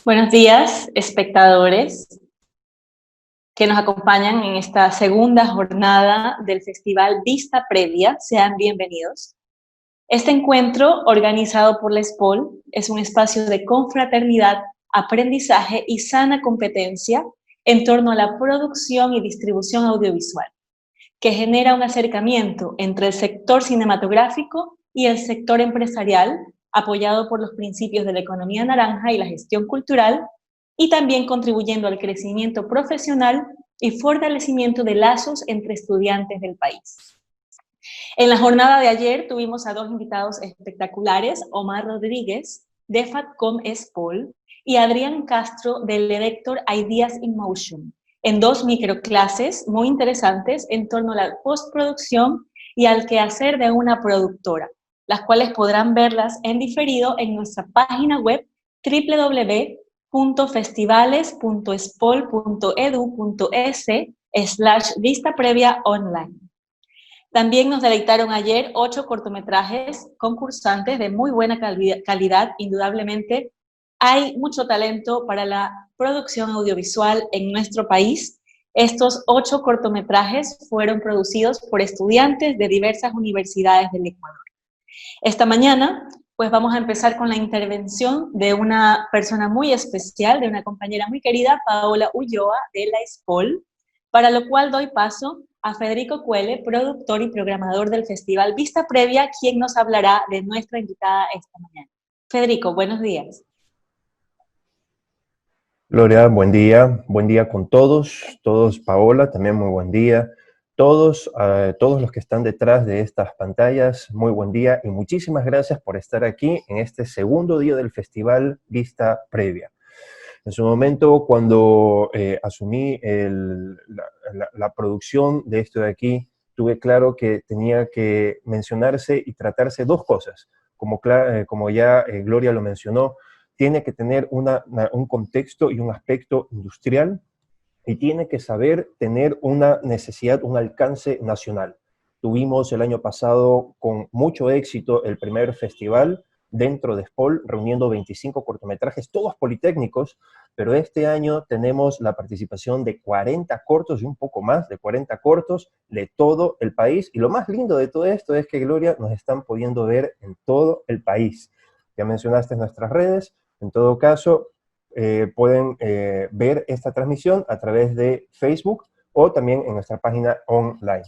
Buenos días, espectadores que nos acompañan en esta segunda jornada del Festival Vista Previa. Sean bienvenidos. Este encuentro, organizado por la SPOL, es un espacio de confraternidad, aprendizaje y sana competencia en torno a la producción y distribución audiovisual, que genera un acercamiento entre el sector cinematográfico y el sector empresarial, apoyado por los principios de la economía naranja y la gestión cultural, y también contribuyendo al crecimiento profesional y fortalecimiento de lazos entre estudiantes del país. En la jornada de ayer tuvimos a dos invitados espectaculares, Omar Rodríguez, de FATCOM SPOL, y Adrián Castro, del Lector Ideas in Motion, en dos microclases muy interesantes en torno a la postproducción y al quehacer de una productora, las cuales podrán verlas en diferido en nuestra página web www.festivales.spol.edu.es/vista previa online. También nos deleitaron ayer 8 cortometrajes concursantes de muy buena calidad, indudablemente. Hay mucho talento para la producción audiovisual en nuestro país. Estos 8 cortometrajes fueron producidos por estudiantes de diversas universidades del Ecuador. Esta mañana, pues vamos a empezar con la intervención de una persona muy especial, de una compañera muy querida, Paola Ulloa, de la SPOL, para lo cual doy paso a Federico Cuele, productor y programador del Festival Vista Previa, quien nos hablará de nuestra invitada esta mañana. Federico, buenos días. Gloria, buen día con todos, Paola, también muy buen día, todos los que están detrás de estas pantallas, muy buen día y muchísimas gracias por estar aquí en este segundo día del Festival Vista Previa. En su momento, cuando asumí la producción de esto de aquí, tuve claro que tenía que mencionarse y tratarse dos cosas. Como ya Gloria lo mencionó, tiene que tener un contexto y un aspecto industrial y tiene que saber tener una necesidad, un alcance nacional. Tuvimos el año pasado con mucho éxito el primer festival dentro de SPOL, reuniendo 25 cortometrajes, todos politécnicos, pero este año tenemos la participación de 40 cortos y un poco más de 40 cortos de todo el país. Y lo más lindo de todo esto es que, Gloria, nos están pudiendo ver en todo el país. Ya mencionaste nuestras redes. En todo caso, pueden ver esta transmisión a través de Facebook o también en nuestra página online.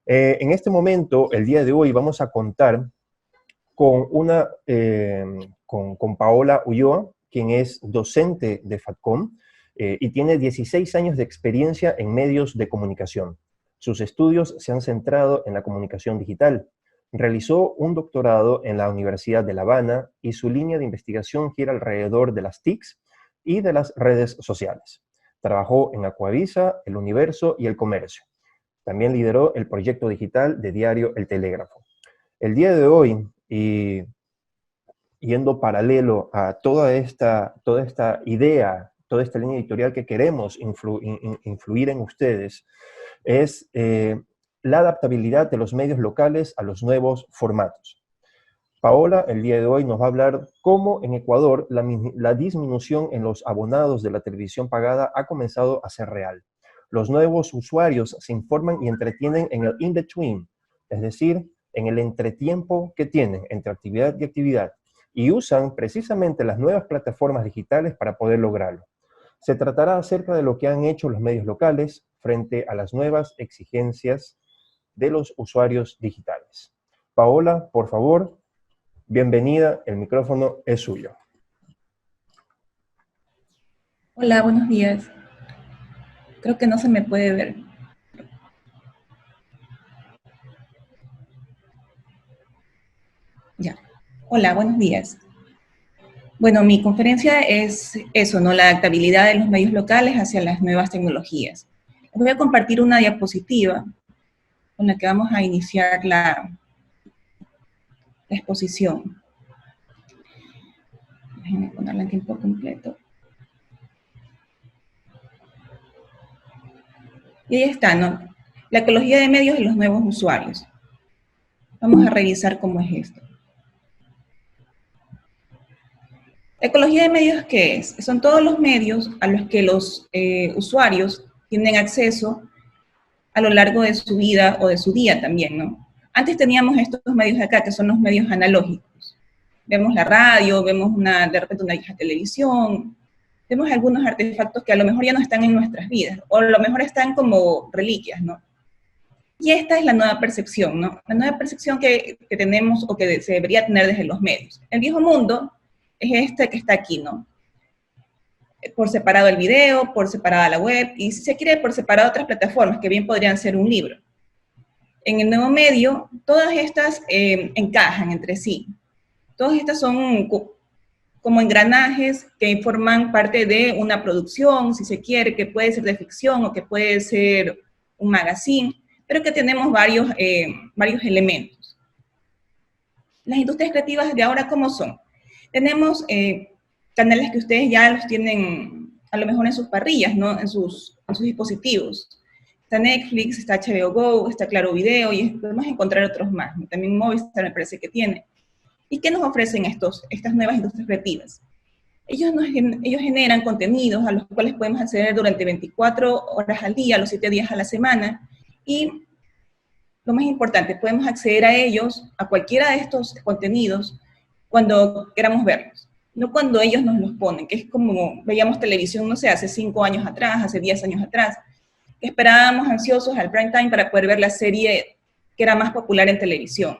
En este momento, el día de hoy, vamos a contar con Paola Ulloa, quien es docente de FATCOM y tiene 16 años de experiencia en medios de comunicación. Sus estudios se han centrado en la comunicación digital. Realizó un doctorado en la Universidad de La Habana y su línea de investigación gira alrededor de las TICs y de las redes sociales. Trabajó en Acuavisa, El Universo y El Comercio. También lideró el proyecto digital de diario El Telégrafo. El día de hoy, y yendo paralelo a toda esta idea, toda esta línea editorial que queremos influir en ustedes, es la adaptabilidad de los medios locales a los nuevos formatos. Paola, el día de hoy, nos va a hablar cómo en Ecuador la disminución en los abonados de la televisión pagada ha comenzado a ser real. Los nuevos usuarios se informan y entretienen en el in-between, es decir, en el entretiempo que tienen entre actividad y actividad, y usan precisamente las nuevas plataformas digitales para poder lograrlo. Se tratará acerca de lo que han hecho los medios locales frente a las nuevas exigencias de los usuarios digitales. Paola, por favor, bienvenida, el micrófono es suyo. Hola, buenos días. Creo que no se me puede ver. Ya. Hola, buenos días. Bueno, mi conferencia es eso, ¿no? La adaptabilidad de los medios locales hacia las nuevas tecnologías. Les voy a compartir una diapositiva con la que vamos a iniciar la exposición. Déjenme ponerla en tiempo completo. Y ahí está, ¿no? La ecología de medios y los nuevos usuarios. Vamos a revisar cómo es esto. La ecología de medios, ¿qué es? Son todos los medios a los que los usuarios tienen acceso a lo largo de su vida o de su día también, ¿no? Antes teníamos estos medios de acá, que son los medios analógicos. Vemos la radio, vemos de repente una vieja televisión, vemos algunos artefactos que a lo mejor ya no están en nuestras vidas, o a lo mejor están como reliquias, ¿no? Y esta es la nueva percepción, ¿no? La nueva percepción que tenemos o que se debería tener desde los medios. El viejo mundo es este que está aquí, ¿no? Por separado el video, por separada la web, y si se quiere, por separado otras plataformas, que bien podrían ser un libro. En el nuevo medio, todas estas encajan entre sí. Todas estas son como engranajes que forman parte de una producción, si se quiere, que puede ser de ficción o que puede ser un magazine, pero que tenemos varios elementos. Las industrias creativas de ahora, ¿cómo son? Tenemos canales que ustedes ya los tienen a lo mejor en sus parrillas, ¿no? En sus dispositivos. Está Netflix, está HBO Go, está Claro Video, y podemos encontrar otros más, ¿no? También Movistar me parece que tiene. ¿Y qué nos ofrecen estas nuevas industrias creativas? Ellos generan contenidos a los cuales podemos acceder durante 24 horas al día, los 7 días a la semana, y lo más importante, podemos acceder a ellos, a cualquiera de estos contenidos, cuando queramos verlos. No cuando ellos nos los ponen, que es como veíamos televisión, no sé, hace 5 años atrás, hace 10 años atrás, que esperábamos ansiosos al prime time para poder ver la serie que era más popular en televisión.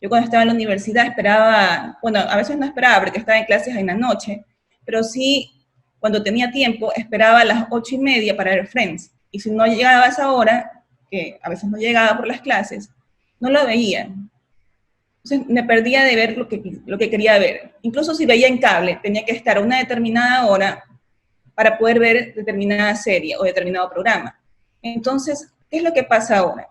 Yo cuando estaba en la universidad esperaba, bueno, a veces no esperaba porque estaba en clases en la noche, pero sí, cuando tenía tiempo, esperaba a las 8:30 para ver Friends. Y si no llegaba a esa hora, que a veces no llegaba por las clases, no lo veía. Entonces me perdía de ver lo que quería ver. Incluso si veía en cable, tenía que estar a una determinada hora para poder ver determinada serie o determinado programa. Entonces, ¿qué es lo que pasa ahora?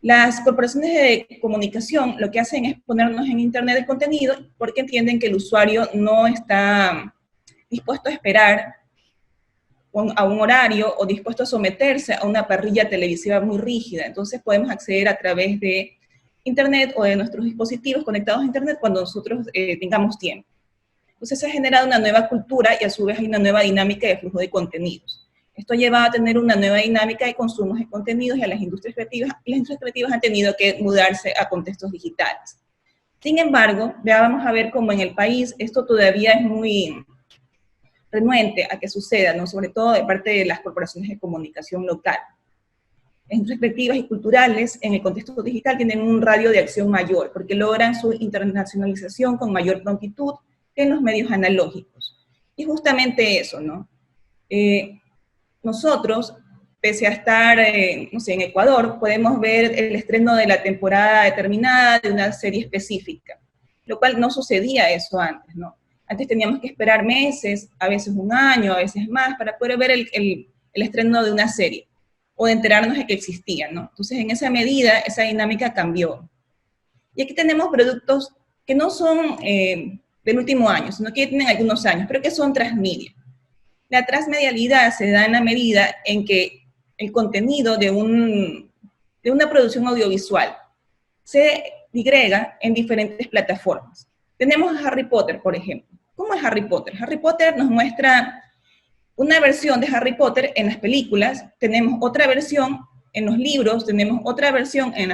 Las corporaciones de comunicación lo que hacen es ponernos en internet el contenido porque entienden que el usuario no está dispuesto a esperar a un horario o dispuesto a someterse a una parrilla televisiva muy rígida. Entonces podemos acceder a través de internet o de nuestros dispositivos conectados a internet cuando nosotros tengamos tiempo. Entonces se ha generado una nueva cultura y a su vez hay una nueva dinámica de flujo de contenidos. Esto lleva a tener una nueva dinámica de consumos de contenidos y a las industrias creativas, y las industrias creativas han tenido que mudarse a contextos digitales. Sin embargo, ya vamos a ver cómo en el país esto todavía es muy renuente a que suceda, ¿no? Sobre todo de parte de las corporaciones de comunicación local. Las industrias creativas y culturales en el contexto digital tienen un radio de acción mayor, porque logran su internacionalización con mayor prontitud que en los medios analógicos. Y justamente eso, ¿no? Nosotros, pese a estar, no sé, en Ecuador, podemos ver el estreno de la temporada determinada de una serie específica, lo cual no sucedía eso antes, ¿no? Antes teníamos que esperar meses, a veces un año, a veces más, para poder ver el estreno de una serie, o de enterarnos de que existía, ¿no? Entonces, en esa medida, esa dinámica cambió. Y aquí tenemos productos que no son del último año, sino que tienen algunos años, pero que son transmedia. La transmedialidad se da en la medida en que el contenido de una producción audiovisual se digrega en diferentes plataformas. Tenemos a Harry Potter, por ejemplo. ¿Cómo es Harry Potter? Harry Potter nos muestra una versión de Harry Potter en las películas, tenemos otra versión en los libros, tenemos otra versión en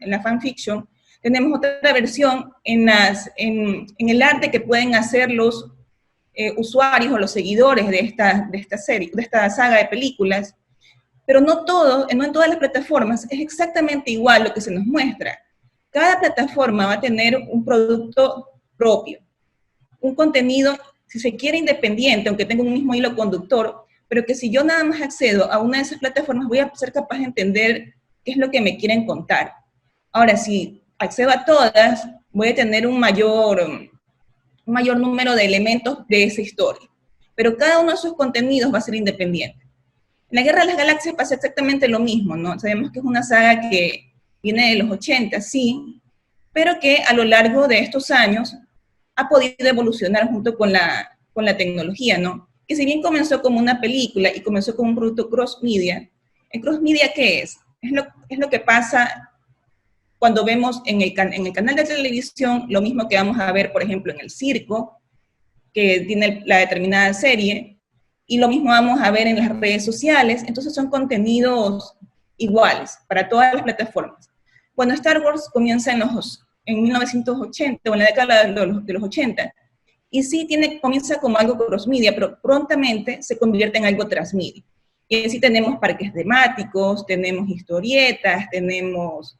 la fanfiction, tenemos otra versión en el arte que pueden hacer los usuarios o los seguidores de esta serie, de esta saga de películas, pero no en todas las plataformas es exactamente igual lo que se nos muestra. Cada plataforma va a tener un producto propio, un contenido, si se quiere, independiente, aunque tenga un mismo hilo conductor, pero que si yo nada más accedo a una de esas plataformas voy a ser capaz de entender qué es lo que me quieren contar. Ahora, si accedo a todas, voy a tener un mayor número de elementos de esa historia. Pero cada uno de sus contenidos va a ser independiente. En la Guerra de las Galaxias pasa exactamente lo mismo, ¿no? Sabemos que es una saga que viene de los 80, sí, pero que a lo largo de estos años ha podido evolucionar junto con la tecnología, ¿no? Que si bien comenzó como una película y comenzó como un producto cross-media, ¿el cross-media qué es? Es lo que pasa cuando vemos en el canal de televisión lo mismo que vamos a ver, por ejemplo, en el circo, que tiene la determinada serie, y lo mismo vamos a ver en las redes sociales. Entonces son contenidos iguales para todas las plataformas. Cuando Star Wars comienza en 1980, o en la década de los 80, y sí comienza como algo cross-media, pero prontamente se convierte en algo transmedia. Y así tenemos parques temáticos, tenemos historietas, tenemos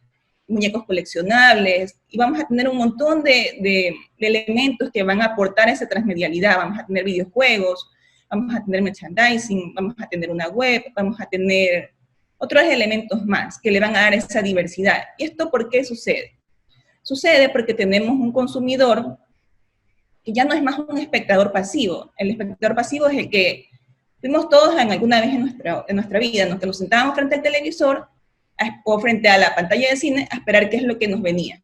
muñecos coleccionables, y vamos a tener un montón de elementos que van a aportar esa transmedialidad. Vamos a tener videojuegos, vamos a tener merchandising, vamos a tener una web, vamos a tener otros elementos más que le van a dar esa diversidad. ¿Y esto por qué sucede? Sucede porque tenemos un consumidor que ya no es más un espectador pasivo. El espectador pasivo es el que fuimos todos alguna vez en nuestra vida, ¿no? Que nos sentábamos frente al televisor o frente a la pantalla de cine a esperar qué es lo que nos venía.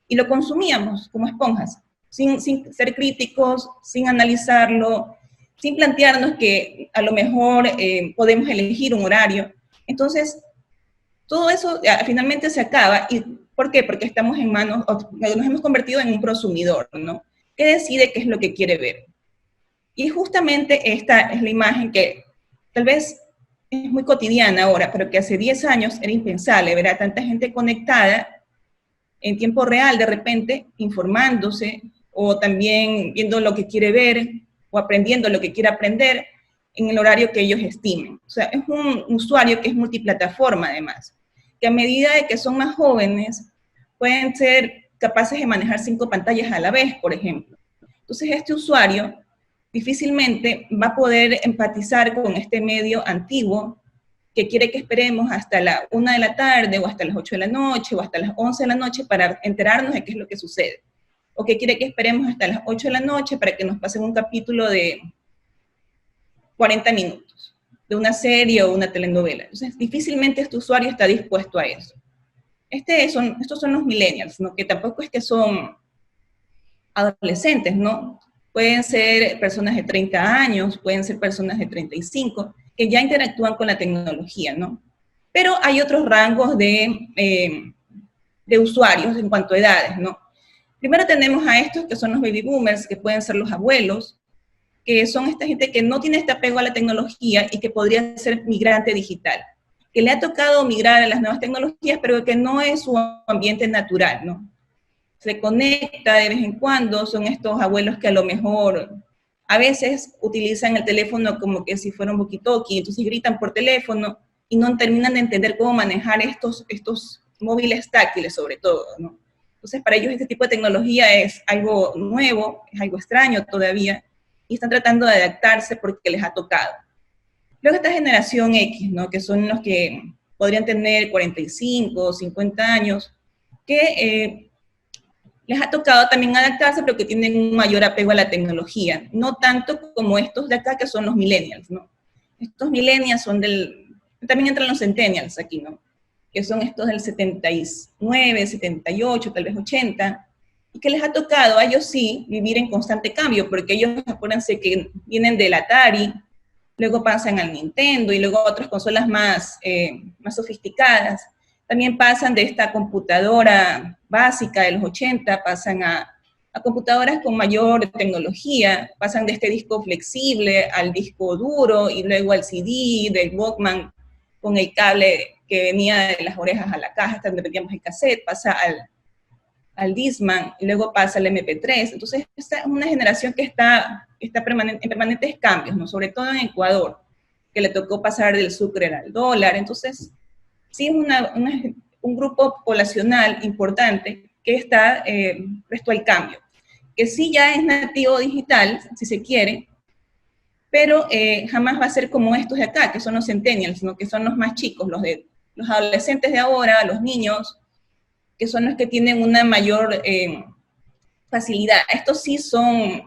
Y lo consumíamos como esponjas, sin ser críticos, sin analizarlo, sin plantearnos que a lo mejor podemos elegir un horario. Entonces, todo eso finalmente se acaba. ¿Y por qué? Porque estamos en manos, nos hemos convertido en un prosumidor, ¿no? Que decide qué es lo que quiere ver. Y justamente esta es la imagen que tal vez es muy cotidiana ahora, pero que hace 10 años era impensable ver a tanta gente conectada en tiempo real, de repente, informándose, o también viendo lo que quiere ver, o aprendiendo lo que quiere aprender, en el horario que ellos estimen. O sea, es un usuario que es multiplataforma, además, que a medida de que son más jóvenes, pueden ser capaces de manejar 5 pantallas a la vez, por ejemplo. Entonces, este usuario difícilmente va a poder empatizar con este medio antiguo que quiere que esperemos hasta la 1 de la tarde, o hasta las 8 de la noche, o hasta las 11 de la noche para enterarnos de qué es lo que sucede. O que quiere que esperemos hasta las 8 de la noche para que nos pasen un capítulo de 40 minutos, de una serie o una telenovela. Entonces, difícilmente este usuario está dispuesto a eso. Estos son los millennials, ¿no? Que tampoco es que son adolescentes, ¿no? Pueden ser personas de 30 años, pueden ser personas de 35, que ya interactúan con la tecnología, ¿no? Pero hay otros rangos de usuarios en cuanto a edades, ¿no? Primero tenemos a estos que son los baby boomers, que pueden ser los abuelos, que son esta gente que no tiene este apego a la tecnología y que podría ser migrante digital, que le ha tocado migrar a las nuevas tecnologías, pero que no es su ambiente natural, ¿no? Se conecta de vez en cuando, son estos abuelos que a lo mejor a veces utilizan el teléfono como que si fuera un walkie-talkie, entonces gritan por teléfono y no terminan de entender cómo manejar estos móviles táctiles sobre todo, ¿no? Entonces para ellos este tipo de tecnología es algo nuevo, es algo extraño todavía, y están tratando de adaptarse porque les ha tocado. Luego esta generación X, ¿no? Que son los que podrían tener 45 o 50 años, que les ha tocado también adaptarse, pero que tienen un mayor apego a la tecnología, no tanto como estos de acá que son los millennials, ¿no? Estos millennials son también entran los centennials aquí, ¿no? Que son estos del 79, 78, tal vez 80, y que les ha tocado a ellos sí vivir en constante cambio, porque ellos, acuérdense que vienen del Atari, luego pasan al Nintendo, y luego a otras consolas más sofisticadas. También pasan de esta computadora básica de los 80, pasan a computadoras con mayor tecnología, pasan de este disco flexible al disco duro, y luego al CD, del Walkman, con el cable que venía de las orejas a la caja, hasta donde metíamos el cassette, pasa al Discman, y luego pasa al MP3. Entonces, esta es una generación que está en permanentes cambios, ¿no? Sobre todo en Ecuador, que le tocó pasar del sucre al dólar. Entonces, sí es un grupo poblacional importante que está presto al cambio, que sí ya es nativo digital, si se quiere, pero jamás va a ser como estos de acá, que son los centennials, ¿no? Que son los más chicos, los adolescentes de ahora, los niños, que son los que tienen una mayor facilidad. Estos sí son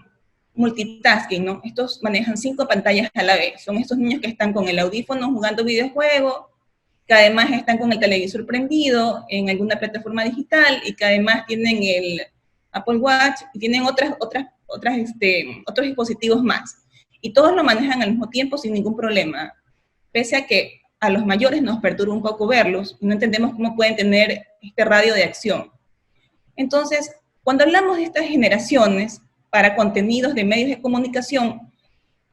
multitasking, ¿no? Estos manejan 5 pantallas a la vez. Son estos niños que están con el audífono jugando videojuegos, que además están con el televisor prendido en alguna plataforma digital, y que además tienen el Apple Watch, y tienen otros dispositivos más. Y todos lo manejan al mismo tiempo sin ningún problema, pese a que a los mayores nos perturba un poco verlos, y no entendemos cómo pueden tener este radio de acción. Entonces, cuando hablamos de estas generaciones, para contenidos de medios de comunicación,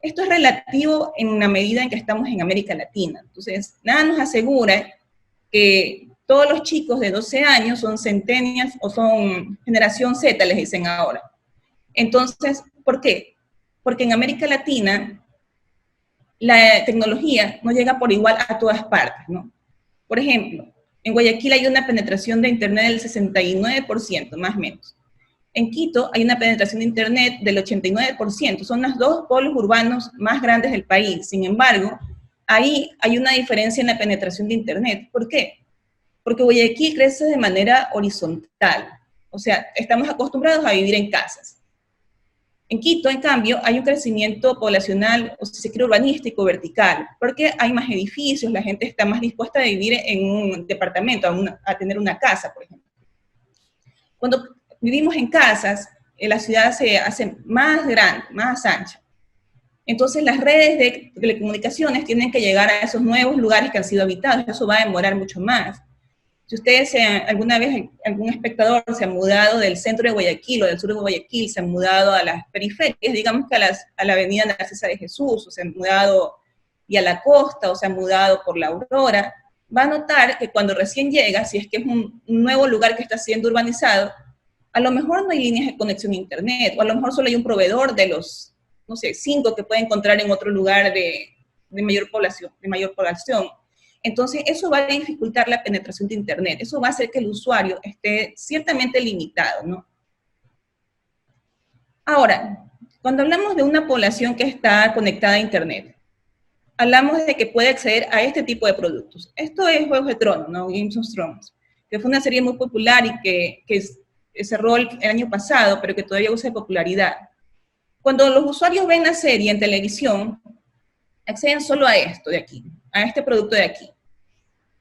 esto es relativo en la medida en que estamos en América Latina. Entonces, nada nos asegura que todos los chicos de 12 años son centennials o son generación Z, les dicen ahora. Entonces, ¿por qué? Porque en América Latina la tecnología no llega por igual a todas partes, ¿no? Por ejemplo, en Guayaquil hay una penetración de Internet del 69%, más o menos. En Quito hay una penetración de Internet del 89%. Son los dos polos urbanos más grandes del país. Sin embargo, ahí hay una diferencia en la penetración de Internet. ¿Por qué? Porque Guayaquil crece de manera horizontal. O sea, estamos acostumbrados a vivir en casas. En Quito, en cambio, hay un crecimiento poblacional, o si se quiere, urbanístico, vertical, porque hay más edificios, la gente está más dispuesta a vivir en un departamento, a tener una casa, por ejemplo. Cuando vivimos en casas, la ciudad se hace más grande, más ancha. Entonces las redes de telecomunicaciones tienen que llegar a esos nuevos lugares que han sido habitados, eso va a demorar mucho más. Si ustedes alguna vez, algún espectador se ha mudado del centro de Guayaquil o del sur de Guayaquil, se han mudado a las periferias, digamos que a la avenida Narcisa de Jesús, o se han mudado y a la costa, o se han mudado por la Aurora, va a notar que cuando recién llega, si es que es un nuevo lugar que está siendo urbanizado, a lo mejor no hay líneas de conexión a internet, o a lo mejor solo hay un proveedor de los, no sé, 5 que puede encontrar en otro lugar de mayor población. Entonces, eso va a dificultar la penetración de Internet. Eso va a hacer que el usuario esté ciertamente limitado, ¿no? Ahora, cuando hablamos de una población que está conectada a Internet, hablamos de que puede acceder a este tipo de productos. Esto es Juegos de Tronos, ¿no? Games of Thrones, que fue una serie muy popular y que cerró el año pasado, pero que todavía usa popularidad. Cuando los usuarios ven la serie en televisión, acceden solo a esto de aquí, a este producto de aquí.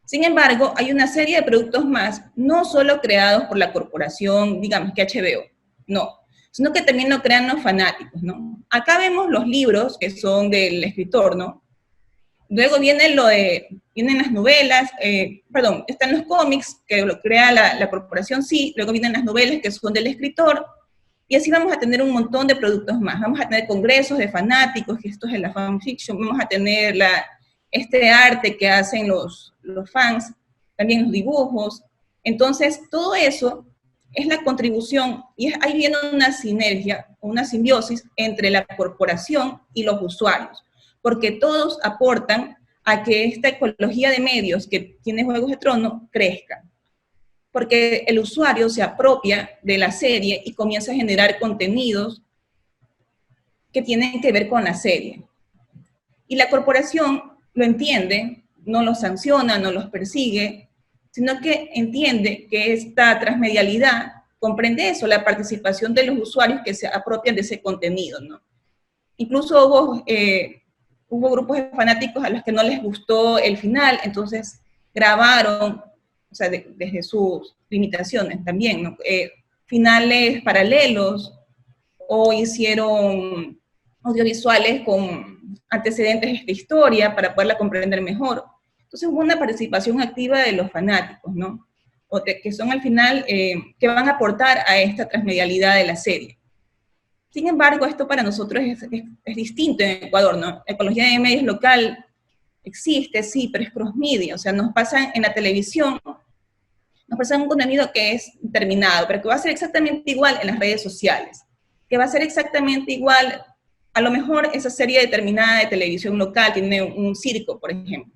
Sin embargo, hay una serie de productos más, no solo creados por la corporación, digamos que HBO, no, sino que también lo crean los fanáticos, ¿no? Acá vemos los libros que son del escritor, ¿no? Luego vienen las novelas, están los cómics que lo crea la corporación, sí, luego vienen las novelas que son del escritor, y así vamos a tener un montón de productos más. Vamos a tener congresos de fanáticos, que esto es la fanfiction, vamos a tener este arte que hacen los fans, también los dibujos. Entonces, todo eso es la contribución, y ahí viene una sinergia, una simbiosis entre la corporación y los usuarios, porque todos aportan a que esta ecología de medios que tiene Juegos de Tronos crezca. Porque el usuario se apropia de la serie y comienza a generar contenidos que tienen que ver con la serie. Y la corporación lo entiende, no los sanciona, no los persigue, sino que entiende que esta transmedialidad comprende eso, la participación de los usuarios que se apropian de ese contenido, ¿no? Incluso hubo grupos de fanáticos a los que no les gustó el final, entonces grabaron, o sea, desde sus limitaciones también, ¿no? Finales paralelos, o hicieron audiovisuales con antecedentes de historia para poderla comprender mejor. Entonces hubo una participación activa de los fanáticos, ¿no? Que son al final, que van a aportar a esta transmedialidad de la serie. Sin embargo, esto para nosotros es distinto en Ecuador, ¿no? Ecología de medios local existe, sí, pero es cross-media, o sea, nos pasan en la televisión, nos pasan un contenido que es determinado, pero que va a ser exactamente igual en las redes sociales, que va a ser exactamente igual, a lo mejor esa serie determinada de televisión local tiene un circo, por ejemplo,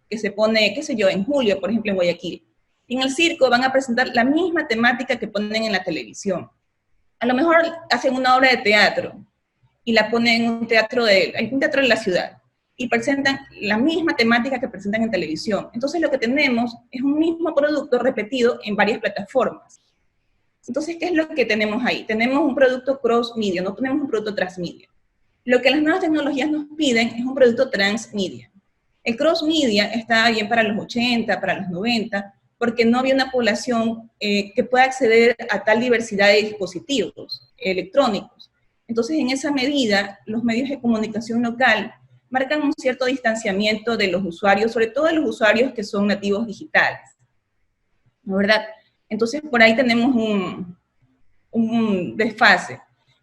que se pone, qué sé yo, en julio, por ejemplo, en Guayaquil. Y en el circo van a presentar la misma temática que ponen en la televisión. A lo mejor hacen una obra de teatro y la ponen en un teatro de la ciudad y presentan la misma temática que presentan en televisión. Entonces lo que tenemos es un mismo producto repetido en varias plataformas. Entonces, ¿qué es lo que tenemos ahí? Tenemos un producto cross-media, no tenemos un producto transmedia. Lo que las nuevas tecnologías nos piden es un producto transmedia. El cross-media está bien para los 80, para los 90, porque no había una población que pueda acceder a tal diversidad de dispositivos electrónicos. Entonces, en esa medida, los medios de comunicación local marcan un cierto distanciamiento de los usuarios, sobre todo de los usuarios que son nativos digitales, ¿no, verdad? Entonces, por ahí tenemos un desfase.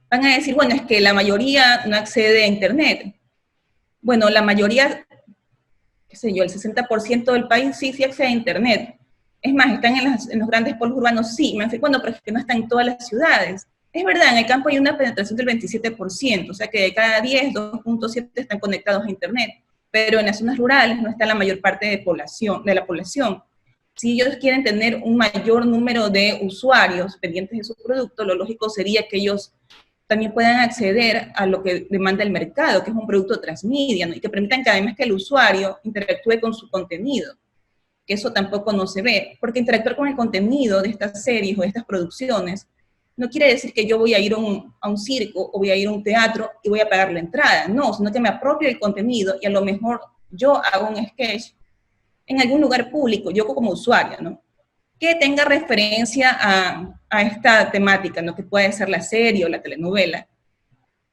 Van a decir, bueno, es que la mayoría no accede a Internet. Bueno, la mayoría, qué sé yo, el 60% del país sí accede a Internet. Es más, están en los grandes polos urbanos, sí. Me dicen, bueno, pero es que no están en todas las ciudades. Es verdad, en el campo hay una penetración del 27%, o sea que de cada 10, 2.7 están conectados a Internet, pero en las zonas rurales no está la mayor parte de la población. Si ellos quieren tener un mayor número de usuarios pendientes de su producto, lo lógico sería que ellos también puedan acceder a lo que demanda el mercado, que es un producto transmedia, ¿no? Y que permitan que además que el usuario interactúe con su contenido, que eso tampoco no se ve, porque interactuar con el contenido de estas series o de estas producciones no quiere decir que yo voy a ir a un circo o voy a ir a un teatro y voy a pagar la entrada, no, sino que me apropio del contenido y a lo mejor yo hago un sketch en algún lugar público, yo como usuario, ¿no? Que tenga referencia a esta temática, ¿no? Que puede ser la serie o la telenovela,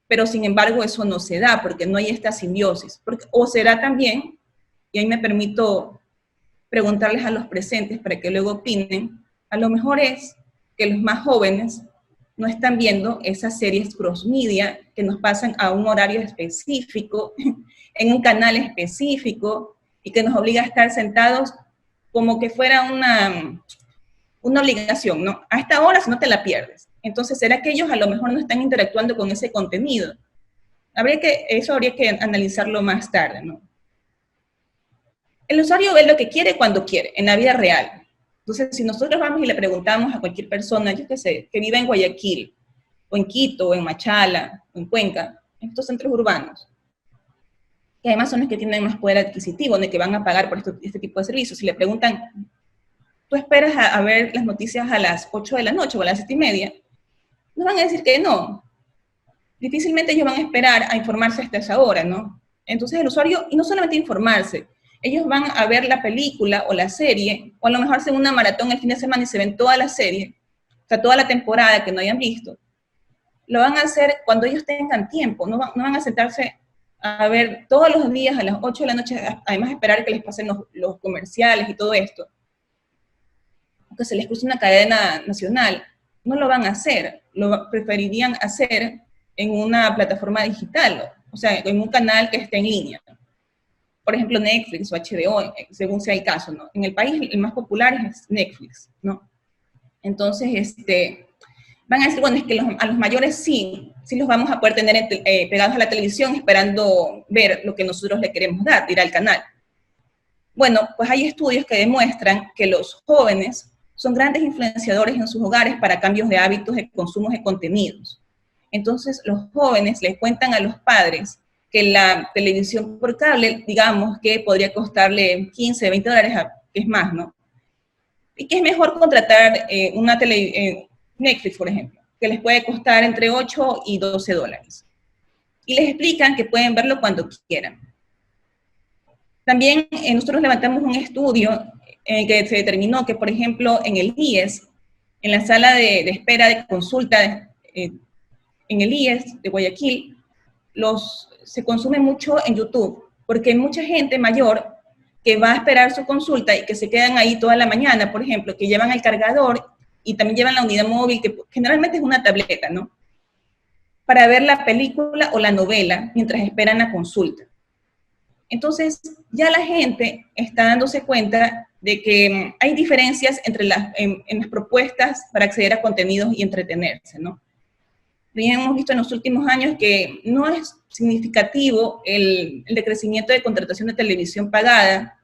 pero sin embargo eso no se da porque no hay esta simbiosis, o será también, y ahí me permito preguntarles a los presentes para que luego opinen, a lo mejor es que los más jóvenes no están viendo esas series cross media que nos pasan a un horario específico, en un canal específico, y que nos obliga a estar sentados como que fuera una obligación, ¿no? A esta hora si no te la pierdes. Entonces, ¿será que ellos a lo mejor no están interactuando con ese contenido? Eso habría que analizarlo más tarde, ¿no? El usuario ve lo que quiere cuando quiere, en la vida real. Entonces, si nosotros vamos y le preguntamos a cualquier persona, yo qué sé, que viva en Guayaquil, o en Quito, o en Machala, o en Cuenca, en estos centros urbanos, que además son los que tienen más poder adquisitivo, de que van a pagar por este tipo de servicios, si le preguntan, ¿tú esperas a ver las noticias a las 8 de la noche o a las 7:30? No van a decir que no. Difícilmente ellos van a esperar a informarse hasta esa hora, ¿no? Entonces el usuario, y no solamente informarse, ellos van a ver la película o la serie, o a lo mejor hacen una maratón el fin de semana y se ven toda la serie, o sea, toda la temporada que no hayan visto. Lo van a hacer cuando ellos tengan tiempo, no van a sentarse a ver todos los días a las 8 de la noche, además esperar que les pasen los comerciales y todo esto, que se les cruce una cadena nacional. No lo van a hacer, lo preferirían hacer en una plataforma digital, o sea, en un canal que esté en línea. Por ejemplo, Netflix o HBO, según sea el caso, ¿no? En el país el más popular es Netflix, ¿no? Entonces, van a decir, bueno, es que a los mayores sí los vamos a poder tener pegados a la televisión esperando ver lo que nosotros le queremos dar, ir al canal. Bueno, pues hay estudios que demuestran que los jóvenes son grandes influenciadores en sus hogares para cambios de hábitos de consumo de contenidos. Entonces, los jóvenes les cuentan a los padres que la televisión por cable, digamos, que podría costarle 15, 20 dólares, que es más, ¿no? Y que es mejor contratar Netflix, por ejemplo, que les puede costar entre 8 y 12 dólares. Y les explican que pueden verlo cuando quieran. También nosotros levantamos un estudio en que se determinó que, por ejemplo, en el IES, en la sala de espera de consulta en el IES de Guayaquil, se consume mucho en YouTube, porque hay mucha gente mayor que va a esperar su consulta y que se quedan ahí toda la mañana, por ejemplo, que llevan el cargador y también llevan la unidad móvil, que generalmente es una tableta, ¿no? Para ver la película o la novela mientras esperan la consulta. Entonces, ya la gente está dándose cuenta de que hay diferencias entre en las propuestas para acceder a contenidos y entretenerse, ¿no? Ya hemos visto en los últimos años que no es significativo el decrecimiento de contratación de televisión pagada,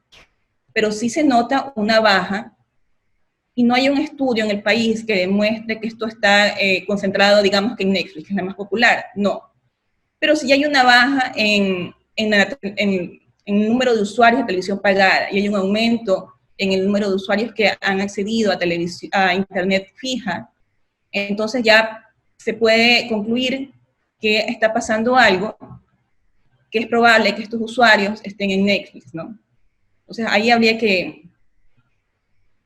pero sí se nota una baja, y no hay un estudio en el país que demuestre que esto está concentrado, digamos, que en Netflix, que es la más popular, no. Pero sí hay una baja en el número de usuarios de televisión pagada, y hay un aumento en el número de usuarios que han accedido a internet fija. Entonces ya se puede concluir que está pasando algo, que es probable que estos usuarios estén en Netflix, ¿no? Entonces ahí habría que,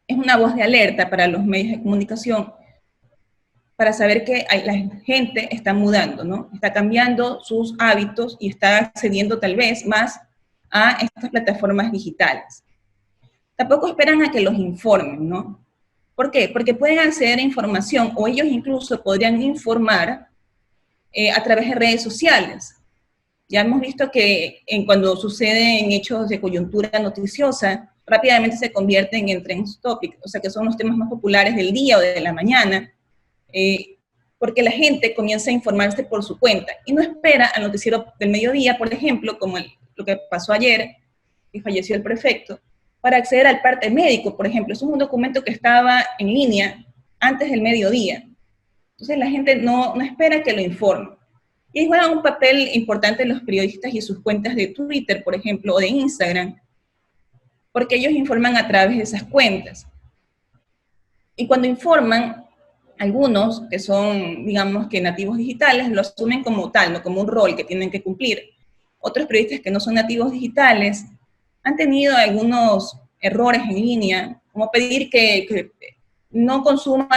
es una voz de alerta para los medios de comunicación, para saber que la gente está mudando, ¿no? Está cambiando sus hábitos y está accediendo tal vez más a estas plataformas digitales. Tampoco esperan a que los informen, ¿no? ¿Por qué? Porque pueden acceder a información, o ellos incluso podrían informar a través de redes sociales. Ya hemos visto que cuando suceden hechos de coyuntura noticiosa, rápidamente se convierten en trend topic, o sea que son los temas más populares del día o de la mañana, porque la gente comienza a informarse por su cuenta y no espera al noticiero del mediodía, por ejemplo, como lo que pasó ayer, que falleció el prefecto, para acceder al parte médico, por ejemplo. Es un documento que estaba en línea antes del mediodía. Entonces la gente no espera que lo informe. Y ahí juegan un papel importante los periodistas y sus cuentas de Twitter, por ejemplo, o de Instagram, porque ellos informan a través de esas cuentas. Y cuando informan, algunos que son, digamos, que nativos digitales, lo asumen como tal, no como un rol que tienen que cumplir. Otros periodistas que no son nativos digitales han tenido algunos errores en línea, como pedir que no consuma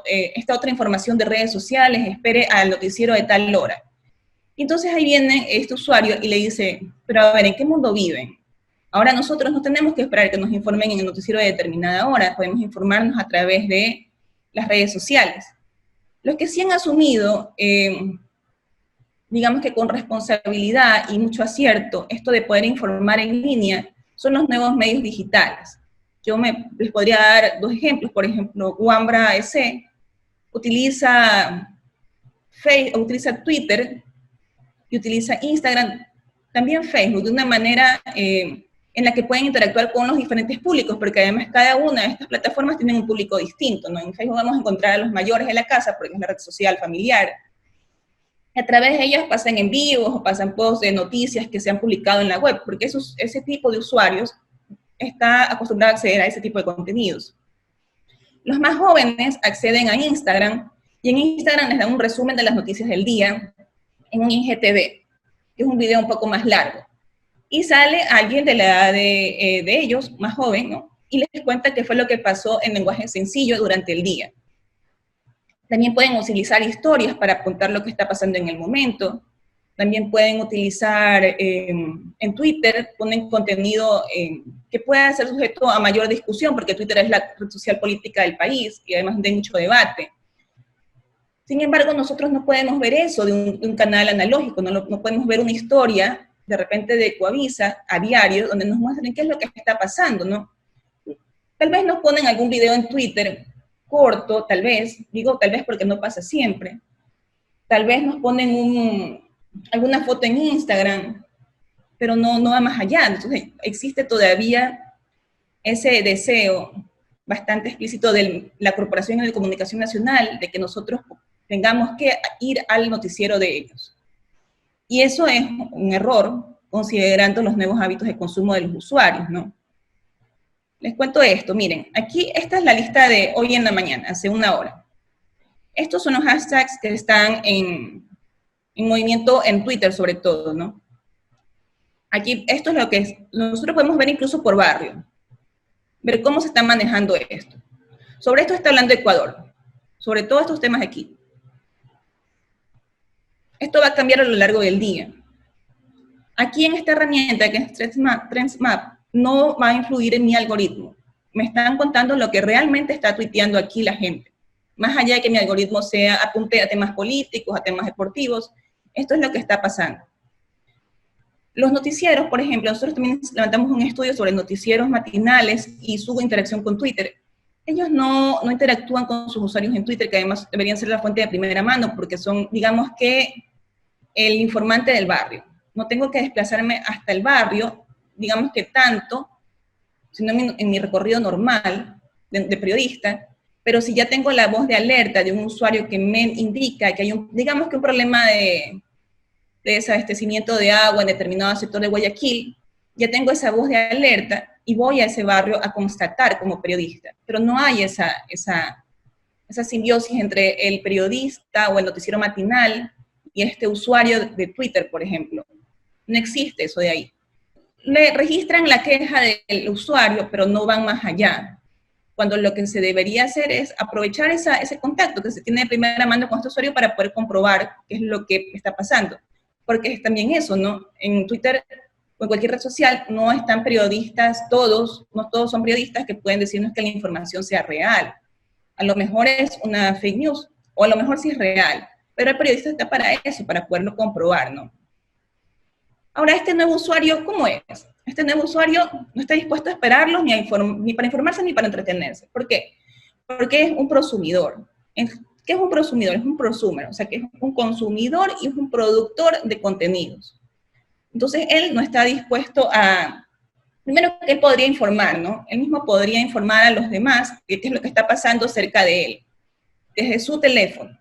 esta otra información de redes sociales, espere al noticiero de tal hora. Entonces ahí viene este usuario y le dice, pero a ver, ¿en qué mundo viven? Ahora nosotros no tenemos que esperar que nos informen en el noticiero de determinada hora, podemos informarnos a través de las redes sociales. Los que sí han asumido, digamos que con responsabilidad y mucho acierto, esto de poder informar en línea, son los nuevos medios digitales. Les podría dar dos ejemplos. Por ejemplo, Wambra EC utiliza Twitter y utiliza Instagram, también Facebook, de una manera en la que pueden interactuar con los diferentes públicos, porque además cada una de estas plataformas tiene un público distinto, ¿no? En Facebook vamos a encontrar a los mayores de la casa, porque es la red social familiar. A través de ellas pasan en vivos o pasan posts de noticias que se han publicado en la web, porque ese tipo de usuarios está acostumbrado a acceder a ese tipo de contenidos. Los más jóvenes acceden a Instagram, y en Instagram les dan un resumen de las noticias del día en un IGTV, que es un video un poco más largo. Y sale alguien de la edad de ellos, más joven, ¿no? Y les cuenta qué fue lo que pasó en lenguaje sencillo durante el día. También pueden utilizar historias para contar lo que está pasando en el momento. También pueden utilizar en Twitter, ponen contenido que pueda ser sujeto a mayor discusión, porque Twitter es la red social política del país y además de mucho debate. Sin embargo, nosotros no podemos ver eso de un canal analógico, no podemos ver una historia de repente de Coavisa a diario, donde nos muestren qué es lo que está pasando, ¿no? Tal vez nos ponen algún video en Twitter corto, tal vez, digo tal vez porque no pasa siempre, tal vez nos ponen alguna foto en Instagram, pero no va más allá. Entonces existe todavía ese deseo bastante explícito de la Corporación de Comunicación Nacional de que nosotros tengamos que ir al noticiero de ellos. Y eso es un error, considerando los nuevos hábitos de consumo de los usuarios, ¿no? Les cuento esto, miren, aquí esta es la lista de hoy en la mañana, hace una hora. Estos son los hashtags que están en movimiento en Twitter sobre todo, ¿no? Aquí, esto es lo que nosotros podemos ver incluso por barrio, ver cómo se está manejando esto. Sobre esto está hablando Ecuador, sobre todos estos temas aquí. Esto va a cambiar a lo largo del día. Aquí en esta herramienta, que es Trends Map, no va a influir en mi algoritmo. Me están contando lo que realmente está tuiteando aquí la gente. Más allá de que mi algoritmo apunte a temas políticos, a temas deportivos, esto es lo que está pasando. Los noticieros, por ejemplo, nosotros también levantamos un estudio sobre noticieros matinales y su interacción con Twitter. Ellos no interactúan con sus usuarios en Twitter, que además deberían ser la fuente de primera mano, porque son, digamos que, el informante del barrio. No tengo que desplazarme hasta el barrio, digamos que tanto, sino en mi recorrido normal de periodista, pero si ya tengo la voz de alerta de un usuario que me indica que hay digamos que un problema de desabastecimiento de agua en determinado sector de Guayaquil, ya tengo esa voz de alerta y voy a ese barrio a constatar como periodista. Pero no hay esa simbiosis entre el periodista o el noticiero matinal y este usuario de Twitter, por ejemplo. No existe eso de ahí. Le registran la queja del usuario, pero no van más allá. Cuando lo que se debería hacer es aprovechar ese contacto que se tiene de primera mano con este usuario para poder comprobar qué es lo que está pasando. Porque es también eso, ¿no? En Twitter o en cualquier red social no están periodistas, no todos son periodistas que pueden decirnos que la información sea real. A lo mejor es una fake news, o a lo mejor sí es real. Pero el periodista está para eso, para poderlo comprobar, ¿no? Ahora, este nuevo usuario, ¿cómo es? Este nuevo usuario no está dispuesto a esperarlos ni para informarse ni para entretenerse. ¿Por qué? Porque es un prosumidor. ¿Qué es un prosumidor? Es un prosumer, o sea, que es un consumidor y es un productor de contenidos. Entonces, él no está dispuesto a... Primero que él podría informar, ¿no? Él mismo podría informar a los demás de qué es lo que está pasando cerca de él, desde su teléfono.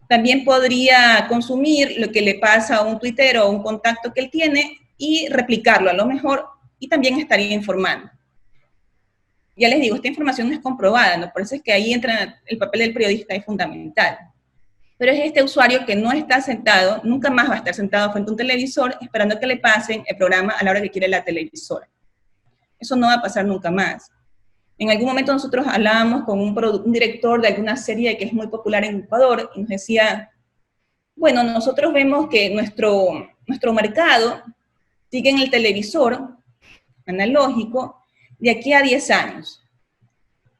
También podría consumir lo que le pasa a un tuitero o un contacto que él tiene y replicarlo a lo mejor, y también estaría informando. Ya les digo, esta información no es comprobada, ¿no? Por eso es que ahí entra el papel del periodista, es fundamental. Pero es este usuario que no está sentado, nunca más va a estar sentado frente a un televisor esperando que le pasen el programa a la hora que quiere la televisora. Eso no va a pasar nunca más. En algún momento nosotros hablábamos con un director de alguna serie que es muy popular en Ecuador y nos decía, bueno, nosotros vemos que nuestro mercado sigue en el televisor analógico de aquí a 10 años.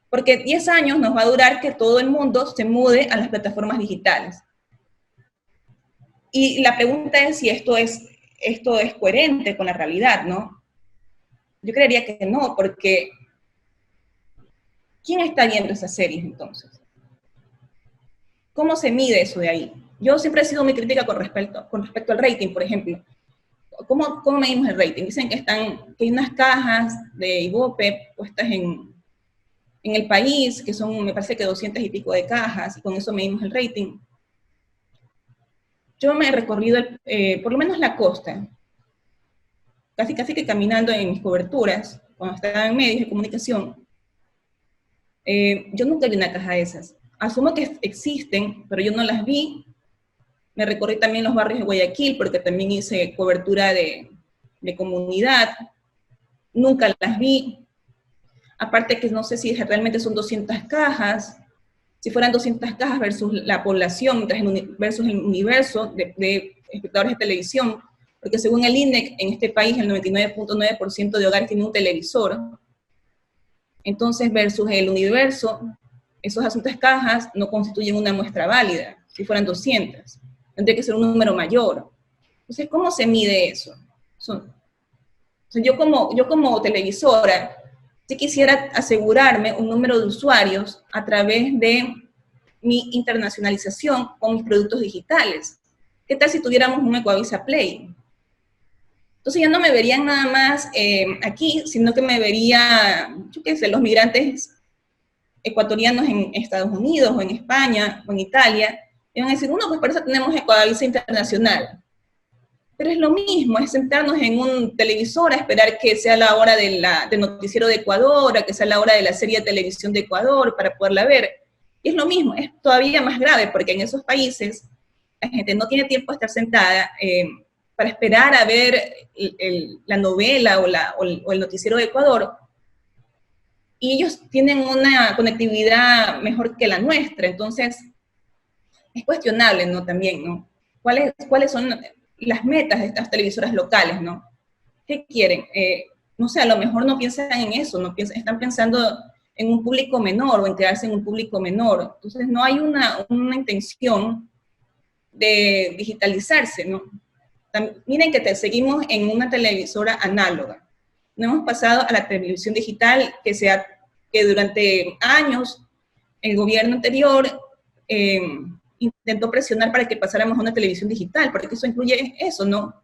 Porque 10 años nos va a durar que todo el mundo se mude a las plataformas digitales. Y la pregunta es si esto es coherente con la realidad, ¿no? Yo creería que no, porque ¿quién está viendo esas series entonces? ¿Cómo se mide eso de ahí? Yo siempre he sido muy crítica con respecto al rating, por ejemplo. ¿Cómo medimos el rating? Dicen que hay unas cajas de Ibope puestas en el país, que son, me parece que 200 y pico de cajas, y con eso medimos el rating. Yo me he recorrido, por lo menos la costa, casi que caminando en mis coberturas, cuando estaba en medios de comunicación, yo nunca vi una caja de esas. Asumo que existen, pero yo no las vi. Me recorrí también los barrios de Guayaquil, porque también hice cobertura de comunidad. Nunca las vi. Aparte que no sé si realmente son 200 cajas. Si fueran 200 cajas versus la población, versus el universo de espectadores de televisión, porque según el INEC, en este país el 99.9% de hogares tiene un televisor. Entonces, versus el universo, esas 200 cajas no constituyen una muestra válida, si fueran 200. Tendría que ser un número mayor. Entonces, ¿cómo se mide eso? Yo como televisora, sí quisiera asegurarme un número de usuarios a través de mi internacionalización con mis productos digitales. ¿Qué tal si tuviéramos un Ecuavisa Play? Entonces ya no me verían nada más aquí, sino que me vería, yo qué sé, los migrantes ecuatorianos en Estados Unidos, o en España, o en Italia, y van a decir, pues por eso tenemos Ecuavisa Internacional. Pero es lo mismo, es sentarnos en un televisor a esperar que sea la hora del noticiero de Ecuador, a que sea la hora de la serie de televisión de Ecuador para poderla ver. Y es lo mismo, es todavía más grave, porque en esos países la gente no tiene tiempo de estar sentada para esperar a ver la novela o el noticiero de Ecuador, y ellos tienen una conectividad mejor que la nuestra, entonces es cuestionable, ¿no? También, ¿no? ¿Cuáles son las metas de estas televisoras locales, ¿no? ¿Qué quieren? No sé, a lo mejor no piensan en eso, están pensando en un público menor o en quedarse en un público menor. Entonces no hay una intención de digitalizarse, ¿no? Miren que seguimos en una televisora análoga. No hemos pasado a la televisión digital que durante años el gobierno anterior intentó presionar para que pasáramos a una televisión digital, porque eso incluye eso, ¿no?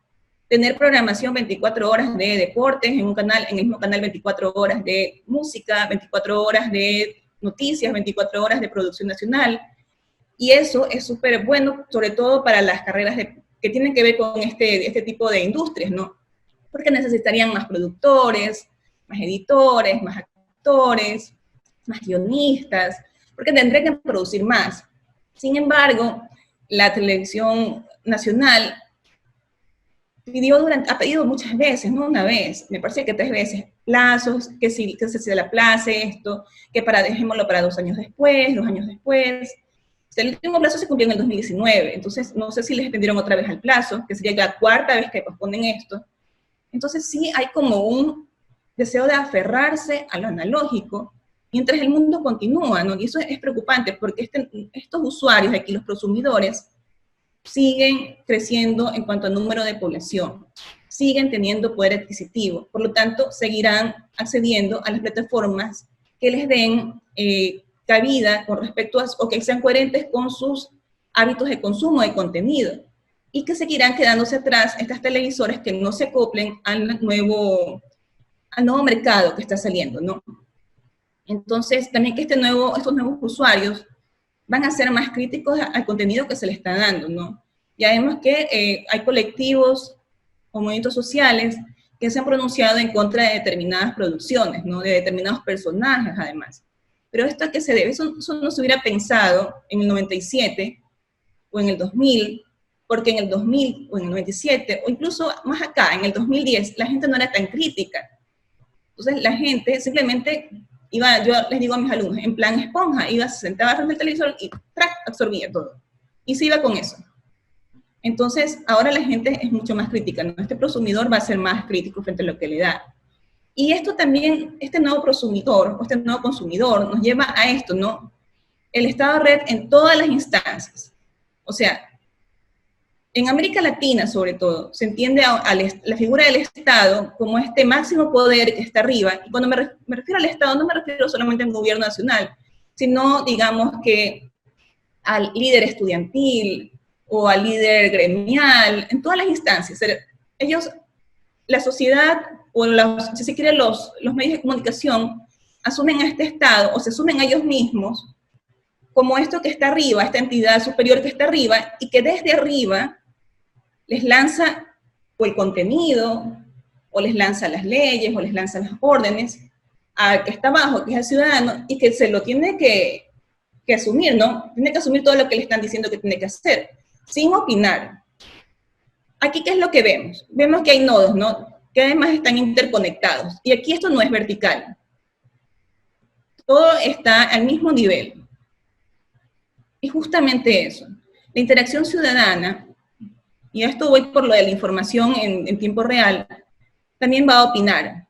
Tener programación 24 horas de deportes en el mismo canal 24 horas de música, 24 horas de noticias, 24 horas de producción nacional, y eso es súper bueno, sobre todo para las carreras que tienen que ver con este tipo de industrias, ¿no? Porque necesitarían más productores, más editores, más actores, más guionistas, porque tendrían que producir más. Sin embargo, la televisión nacional ha pedido muchas veces, no una vez, me parece que 3 veces, plazos, que se le aplace esto, que dejémoslo para 2 años después, 2 años después. El último plazo se cumplió en el 2019, entonces no sé si les extendieron otra vez al plazo, que sería la 4ª vez que posponen esto. Entonces sí hay como un deseo de aferrarse a lo analógico, mientras el mundo continúa, ¿no? Y eso es preocupante, porque estos usuarios aquí, los prosumidores, siguen creciendo en cuanto al número de población, siguen teniendo poder adquisitivo, por lo tanto, seguirán accediendo a las plataformas que les den cabida con respecto a, o que sean coherentes con sus hábitos de consumo de contenido, y que seguirán quedándose atrás estas televisoras que no se acoplen al nuevo mercado que está saliendo, ¿no? Entonces, también que estos nuevos usuarios van a ser más críticos al contenido que se les está dando, ¿no? Ya vemos que hay colectivos o movimientos sociales que se han pronunciado en contra de determinadas producciones, ¿no? De determinados personajes, además. Pero ¿esto a qué se debe? Eso no se hubiera pensado en el 97 o en el 2000, porque en el 2000 o en el 97, o incluso más acá, en el 2010, la gente no era tan crítica. Entonces la gente simplemente iba, yo les digo a mis alumnos, en plan esponja, iba, se sentaba frente al televisor y ¡trac!, absorbía todo. Y se iba con eso. Entonces, ahora la gente es mucho más crítica, ¿no? Este prosumidor va a ser más crítico frente a lo que le da. Y esto también, este nuevo prosumidor, o este nuevo consumidor, nos lleva a esto, ¿no? El Estado red en todas las instancias. O sea, en América Latina, sobre todo, se entiende a la figura del Estado como este máximo poder que está arriba. Y cuando me refiero al Estado, no me refiero solamente al gobierno nacional, sino, digamos, que al líder estudiantil o al líder gremial, en todas las instancias. Ellos, la sociedad, o si se quiere los medios de comunicación, asumen a este Estado, o se asumen a ellos mismos, como esto que está arriba, esta entidad superior que está arriba, y que desde arriba les lanza o el contenido, o les lanza las leyes, o les lanza las órdenes, al que está abajo, que es el ciudadano, y que se lo tiene que asumir, ¿no? Tiene que asumir todo lo que le están diciendo que tiene que hacer, sin opinar. Aquí, ¿qué es lo que vemos? Vemos que hay nodos, ¿no? Que además están interconectados. Y aquí esto no es vertical. Todo está al mismo nivel. Y justamente eso, la interacción ciudadana, y a esto voy por lo de la información en tiempo real, también va a opinar.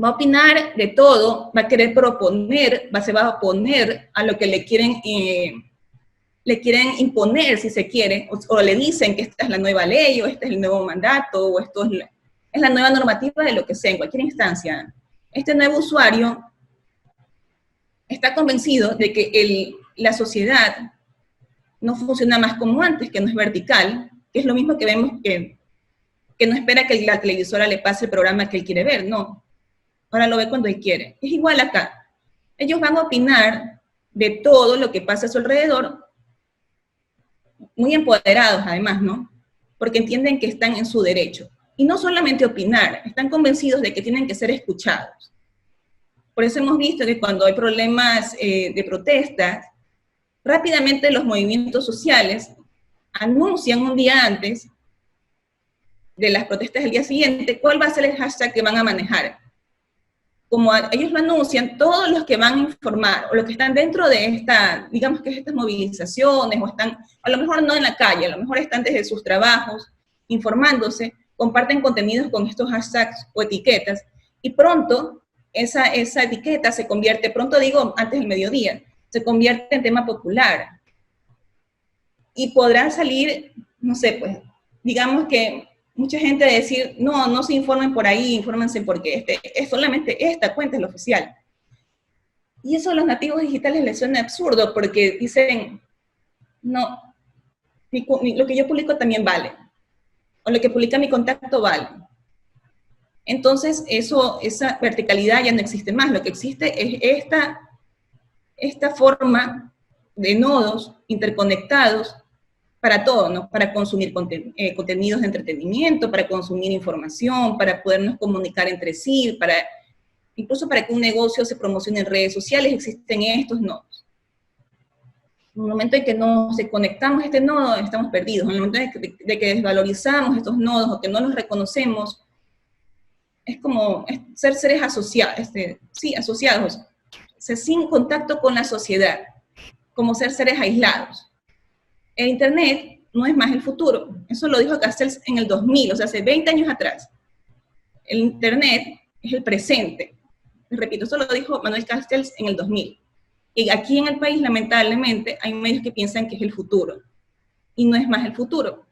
Va a opinar de todo, va a querer proponer, se va a oponer a lo que le quieren imponer, si se quiere, o le dicen que esta es la nueva ley, o este es el nuevo mandato, o esto es la nueva normativa de lo que sea, en cualquier instancia. Este nuevo usuario está convencido de que la sociedad no funciona más como antes, que no es vertical, que es lo mismo que vemos que no espera que la televisora le pase el programa que él quiere ver, no. Ahora lo ve cuando él quiere. Es igual acá. Ellos van a opinar de todo lo que pasa a su alrededor, muy empoderados además, ¿no? Porque entienden que están en su derecho. Y no solamente opinar, están convencidos de que tienen que ser escuchados. Por eso hemos visto que cuando hay problemas de protestas, rápidamente los movimientos sociales anuncian un día antes de las protestas del día siguiente cuál va a ser el hashtag que van a manejar. Como ellos lo anuncian, todos los que van a informar, o los que están dentro de digamos que estas movilizaciones, o están, a lo mejor no en la calle, a lo mejor están desde sus trabajos, informándose, comparten contenidos con estos hashtags o etiquetas, y pronto esa etiqueta se convierte, pronto digo antes del mediodía, se convierte en tema popular. Y podrán salir, no sé, pues, digamos que mucha gente decir, no se informen por ahí, infórmense porque es solamente esta cuenta es la oficial. Y eso a los nativos digitales les suena absurdo, porque dicen, no, lo que yo publico también vale, o lo que publica mi contacto vale. Entonces, esa verticalidad ya no existe más, lo que existe es esta forma de nodos interconectados para todo, ¿no? Para consumir contenidos de entretenimiento, para consumir información, para podernos comunicar entre sí, incluso para que un negocio se promocione en redes sociales, existen estos nodos. En el momento en que nos desconectamos de este nodo, estamos perdidos. En el momento de que desvalorizamos estos nodos o que no los reconocemos, es como ser seres asociados, asociados, o sea, sin contacto con la sociedad, como seres aislados. El Internet no es más el futuro. Eso lo dijo Castells en el 2000, o sea, hace 20 años atrás. El Internet es el presente. Repito, eso lo dijo Manuel Castells en el 2000. Y aquí en el país, lamentablemente, hay medios que piensan que es el futuro. y no es más el futuro.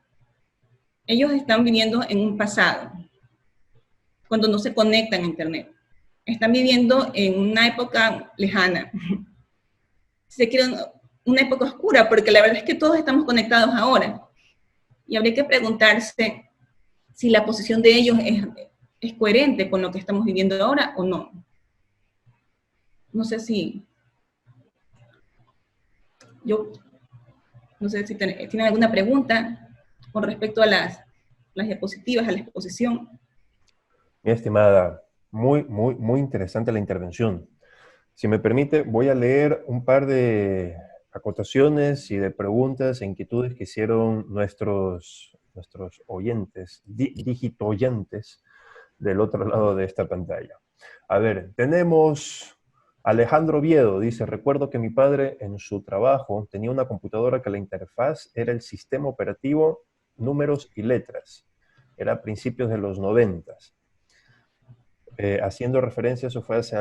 Ellos están viviendo en un pasado, cuando no se conectan a Internet. Están viviendo en una época lejana. Se quiere una época oscura, porque la verdad es que todos estamos conectados ahora. Y habría que preguntarse si la posición de ellos es coherente con lo que estamos viviendo ahora o no. No sé si... No sé si tienen alguna pregunta con respecto a las diapositivas, a la exposición. Mi estimada, muy interesante la intervención. Si me permite, voy a leer un par de acotaciones y de preguntas e inquietudes que hicieron nuestros oyentes, digitoyentes, del otro lado de esta pantalla. A ver, tenemos Alejandro Viedo, dice, recuerdo que mi padre en su trabajo tenía una computadora que la interfaz era el sistema operativo, números y letras. Era a principios de los 90. Haciendo referencia, eso fue hace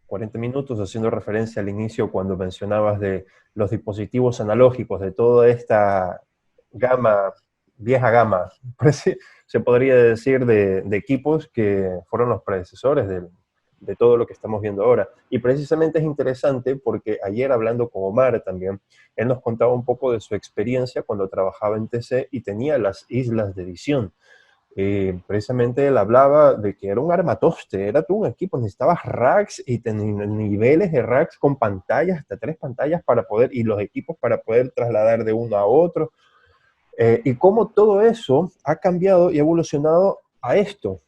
40 minutos, haciendo referencia al inicio cuando mencionabas de los dispositivos analógicos, de toda esta gama, vieja gama, se podría decir, de equipos que fueron los predecesores de todo lo que estamos viendo ahora. Y precisamente es interesante porque ayer hablando con Omar también, él nos contaba un poco de su experiencia cuando trabajaba en TC y tenía las islas de edición. Precisamente él hablaba de que era un armatoste, era todo un equipo, necesitabas racks y niveles de racks con pantallas, hasta 3 pantallas para poder, y los equipos para poder trasladar de uno a otro. Y cómo todo eso ha cambiado y evolucionado a esto,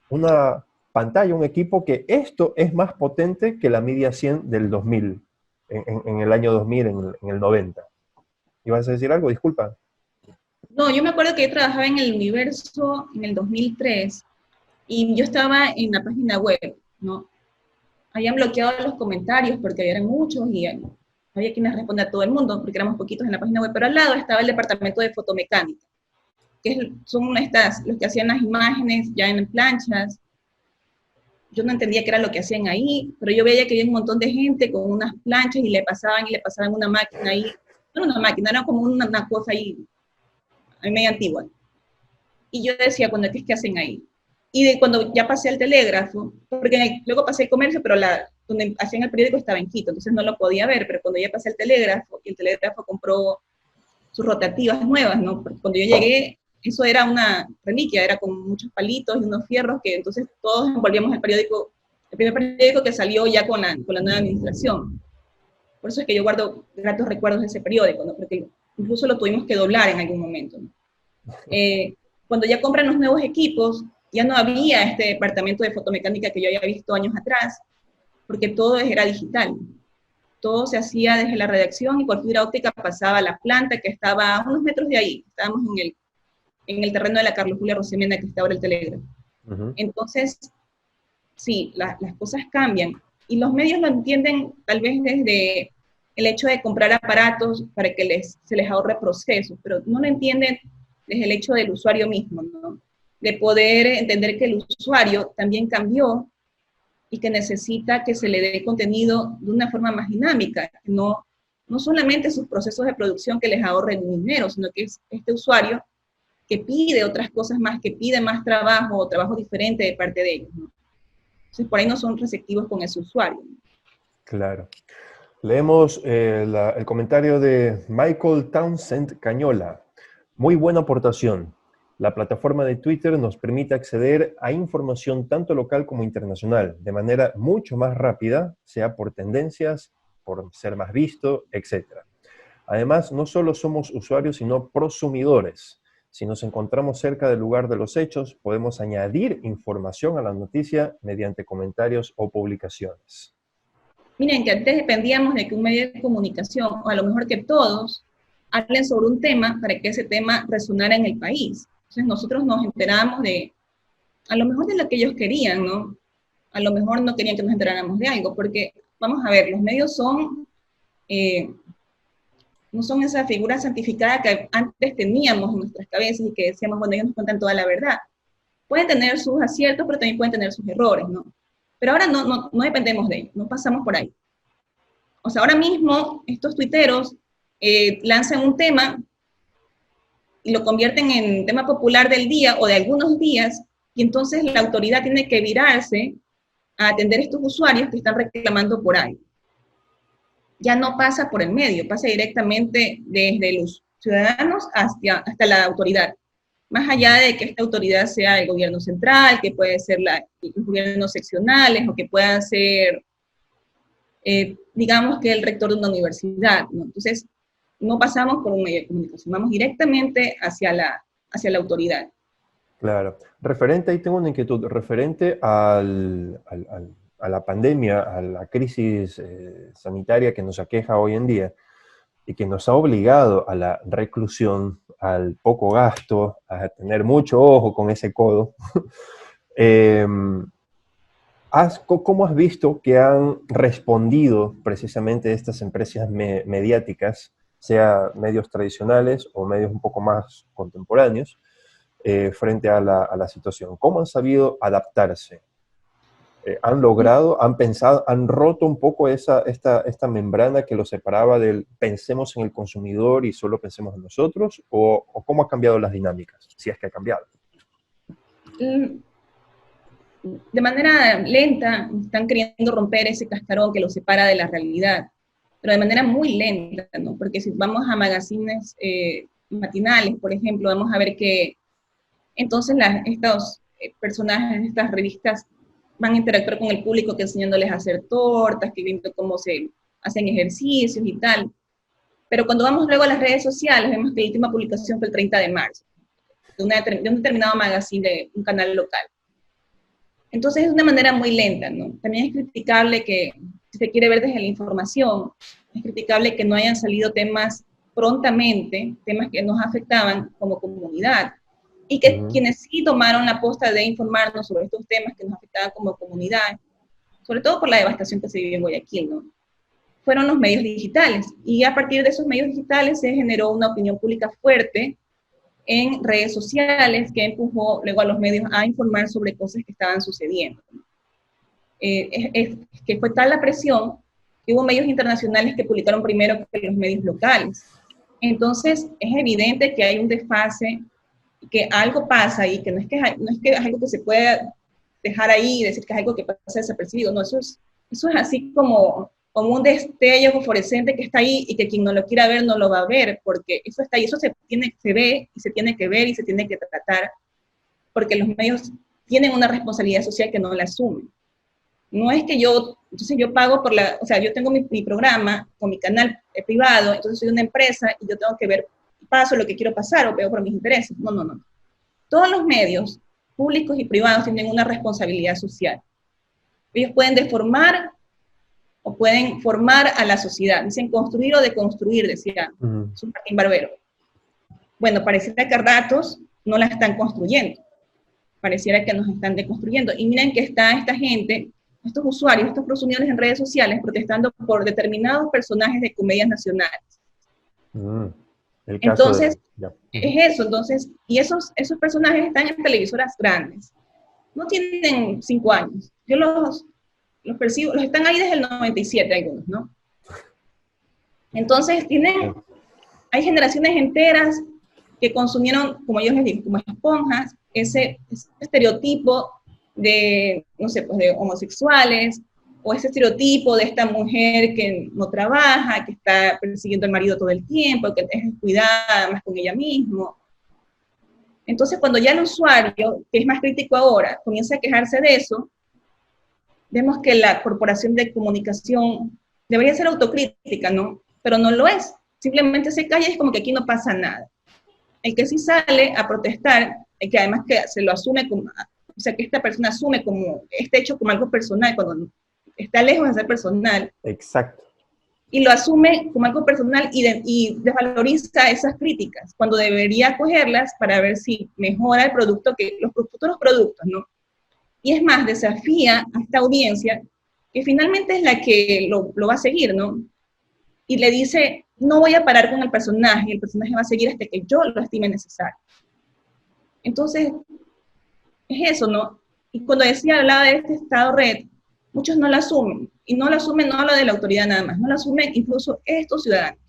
una pantalla, un equipo que esto es más potente que la Media 100 del 2000, en el año 2000, en el 90. ¿Ibas a decir algo? Disculpa. No, yo me acuerdo que yo trabajaba en el Universo en el 2003 y yo estaba en la página web, ¿no? Habían bloqueado los comentarios porque eran muchos y había quienes respondían a todo el mundo porque éramos poquitos en la página web, pero al lado estaba el departamento de fotomecánica, que son los que hacían las imágenes ya en planchas. Yo no entendía qué era lo que hacían ahí, pero yo veía que había un montón de gente con unas planchas y le pasaban una máquina ahí. No era una máquina, era como una cosa ahí media antigua. Y yo decía, ¿qué es que hacen ahí? Y cuando ya pasé al telégrafo, porque luego pasé al comercio, pero donde hacían el periódico estaba en Quito, entonces no lo podía ver, pero cuando ya pasé al telégrafo, y el telégrafo compró sus rotativas nuevas, ¿no? Porque cuando yo llegué, eso era una reliquia, era con muchos palitos y unos fierros que entonces todos envolvíamos el periódico, el primer periódico que salió ya con la nueva administración. Por eso es que yo guardo gratos recuerdos de ese periódico, ¿no? Porque incluso lo tuvimos que doblar en algún momento, ¿no? Cuando ya compran los nuevos equipos, ya no había este departamento de fotomecánica que yo había visto años atrás, porque todo era digital. Todo se hacía desde la redacción y por fibra óptica pasaba a la planta que estaba a unos metros de ahí. Estábamos en el terreno de la Carlos Julia Rosemena, que está ahora el telégrafo. Entonces, sí, las cosas cambian. Y los medios lo entienden tal vez desde el hecho de comprar aparatos para que se les ahorre procesos, pero no lo entienden desde el hecho del usuario mismo, ¿no? De poder entender que el usuario también cambió y que necesita que se le dé contenido de una forma más dinámica, no solamente sus procesos de producción que les ahorren dinero, sino que es este usuario que pide otras cosas más, que pide más trabajo o trabajo diferente de parte de ellos, ¿no? Entonces, por ahí no son receptivos con ese usuario, ¿no? Claro. Leemos el comentario de Michael Townsend Cañola. Muy buena aportación. La plataforma de Twitter nos permite acceder a información tanto local como internacional de manera mucho más rápida, sea por tendencias, por ser más visto, etc. Además, no solo somos usuarios, sino prosumidores. Si nos encontramos cerca del lugar de los hechos, podemos añadir información a la noticia mediante comentarios o publicaciones. Miren, que antes dependíamos de que un medio de comunicación, o a lo mejor que todos, hablen sobre un tema para que ese tema resonara en el país. Entonces nosotros nos enterábamos a lo mejor de lo que ellos querían, ¿no? A lo mejor no querían que nos enteráramos de algo, porque, vamos a ver, los medios no son esa figura santificada que antes teníamos en nuestras cabezas y que decíamos, bueno, ellos nos cuentan toda la verdad. Pueden tener sus aciertos, pero también pueden tener sus errores, ¿no? Pero ahora no dependemos de ellos, no pasamos por ahí. O sea, ahora mismo estos tuiteros lanzan un tema y lo convierten en tema popular del día o de algunos días, y entonces la autoridad tiene que virarse a atender a estos usuarios que están reclamando por algo. Ya no pasa por el medio, pasa directamente desde los ciudadanos hasta la autoridad. Más allá de que esta autoridad sea el gobierno central, que puede ser los gobiernos seccionales, o que puedan ser, digamos que el rector de una universidad, ¿no? Entonces, no pasamos por un medio de comunicación, vamos directamente hacia la autoridad. Claro. Referente, ahí tengo una inquietud, referente a la pandemia, a la crisis sanitaria que nos aqueja hoy en día y que nos ha obligado a la reclusión, al poco gasto, a tener mucho ojo con ese codo. ¿Cómo has visto que han respondido precisamente estas empresas mediáticas, sea medios tradicionales o medios un poco más contemporáneos, frente a la situación? ¿Cómo han sabido adaptarse? ¿Han logrado, han pensado, han roto un poco esta membrana que los separaba del pensemos en el consumidor y solo pensemos en nosotros? ¿O cómo ha cambiado las dinámicas, si es que ha cambiado? De manera lenta están queriendo romper ese cascarón que los separa de la realidad, pero de manera muy lenta, ¿no? Porque si vamos a magazines matinales, por ejemplo, vamos a ver que entonces estos personajes de estas revistas van a interactuar con el público, que enseñándoles a hacer tortas, que viendo cómo se hacen ejercicios y tal. Pero cuando vamos luego a las redes sociales, vemos que la última publicación fue el 30 de marzo, de un determinado magazine de un canal local. Entonces es una manera muy lenta, ¿no? También es criticable que, si se quiere ver desde la información, es criticable que no hayan salido temas prontamente, temas que nos afectaban como comunidad, y que quienes sí tomaron la posta de informarnos sobre estos temas que nos afectaban como comunidad, sobre todo por la devastación que se vive en Guayaquil, ¿no? Fueron los medios digitales, y a partir de esos medios digitales se generó una opinión pública fuerte en redes sociales que empujó luego a los medios a informar sobre cosas que estaban sucediendo. Que fue tal la presión que hubo medios internacionales que publicaron primero que los medios locales. Entonces es evidente que hay un desfase, que algo pasa ahí, que no es que es algo que se pueda dejar ahí y decir que es algo que pasa desapercibido, no, eso es así como un destello fosforescente que está ahí y que quien no lo quiera ver no lo va a ver, porque eso está ahí, eso se ve y se tiene que ver y se tiene que tratar, porque los medios tienen una responsabilidad social que no la asumen. No es que entonces yo pago o sea, yo tengo mi programa con mi canal privado, entonces soy una empresa y yo tengo que ver, paso lo que quiero pasar o veo por mis intereses. No. Todos los medios, públicos y privados, tienen una responsabilidad social. Ellos pueden deformar o pueden formar a la sociedad. Dicen construir o deconstruir, decía Martín Barbero. Bueno, pareciera que a ratos no la están construyendo. Pareciera que nos están deconstruyendo. Y miren que está esta gente, estos usuarios, estos prosumidores en redes sociales protestando por determinados personajes de comedias nacionales. Entonces, es eso. Entonces, y esos personajes están en televisoras grandes. No tienen 5 años. Yo los percibo, los están ahí desde el 97 algunos, ¿no? Entonces hay generaciones enteras que consumieron, como yo les digo, como esponjas, ese estereotipo de, no sé, pues de homosexuales, o ese estereotipo de esta mujer que no trabaja, que está persiguiendo al marido todo el tiempo, que es descuidada más con ella misma. Entonces, cuando ya el usuario, que es más crítico ahora, comienza a quejarse de eso, vemos que la corporación de comunicación debería ser autocrítica, ¿no? Pero no lo es. Simplemente se calla y es como que aquí no pasa nada. El que sí sale a protestar, el que además que se lo asume como, o sea, que esta persona asume como este hecho como algo personal, cuando está lejos de ser personal. Exacto. Y lo asume como algo personal y desvaloriza esas críticas, cuando debería cogerlas para ver si mejora el producto, los futuros productos, ¿no? Y es más, desafía a esta audiencia, que finalmente es la que lo va a seguir, ¿no? Y le dice, no voy a parar con el personaje va a seguir hasta que yo lo estime necesario. Entonces, es eso, ¿no? Y cuando hablaba de este Estado red, muchos no lo asumen, y no lo asumen no lo de la autoridad nada más, no lo asumen incluso estos ciudadanos.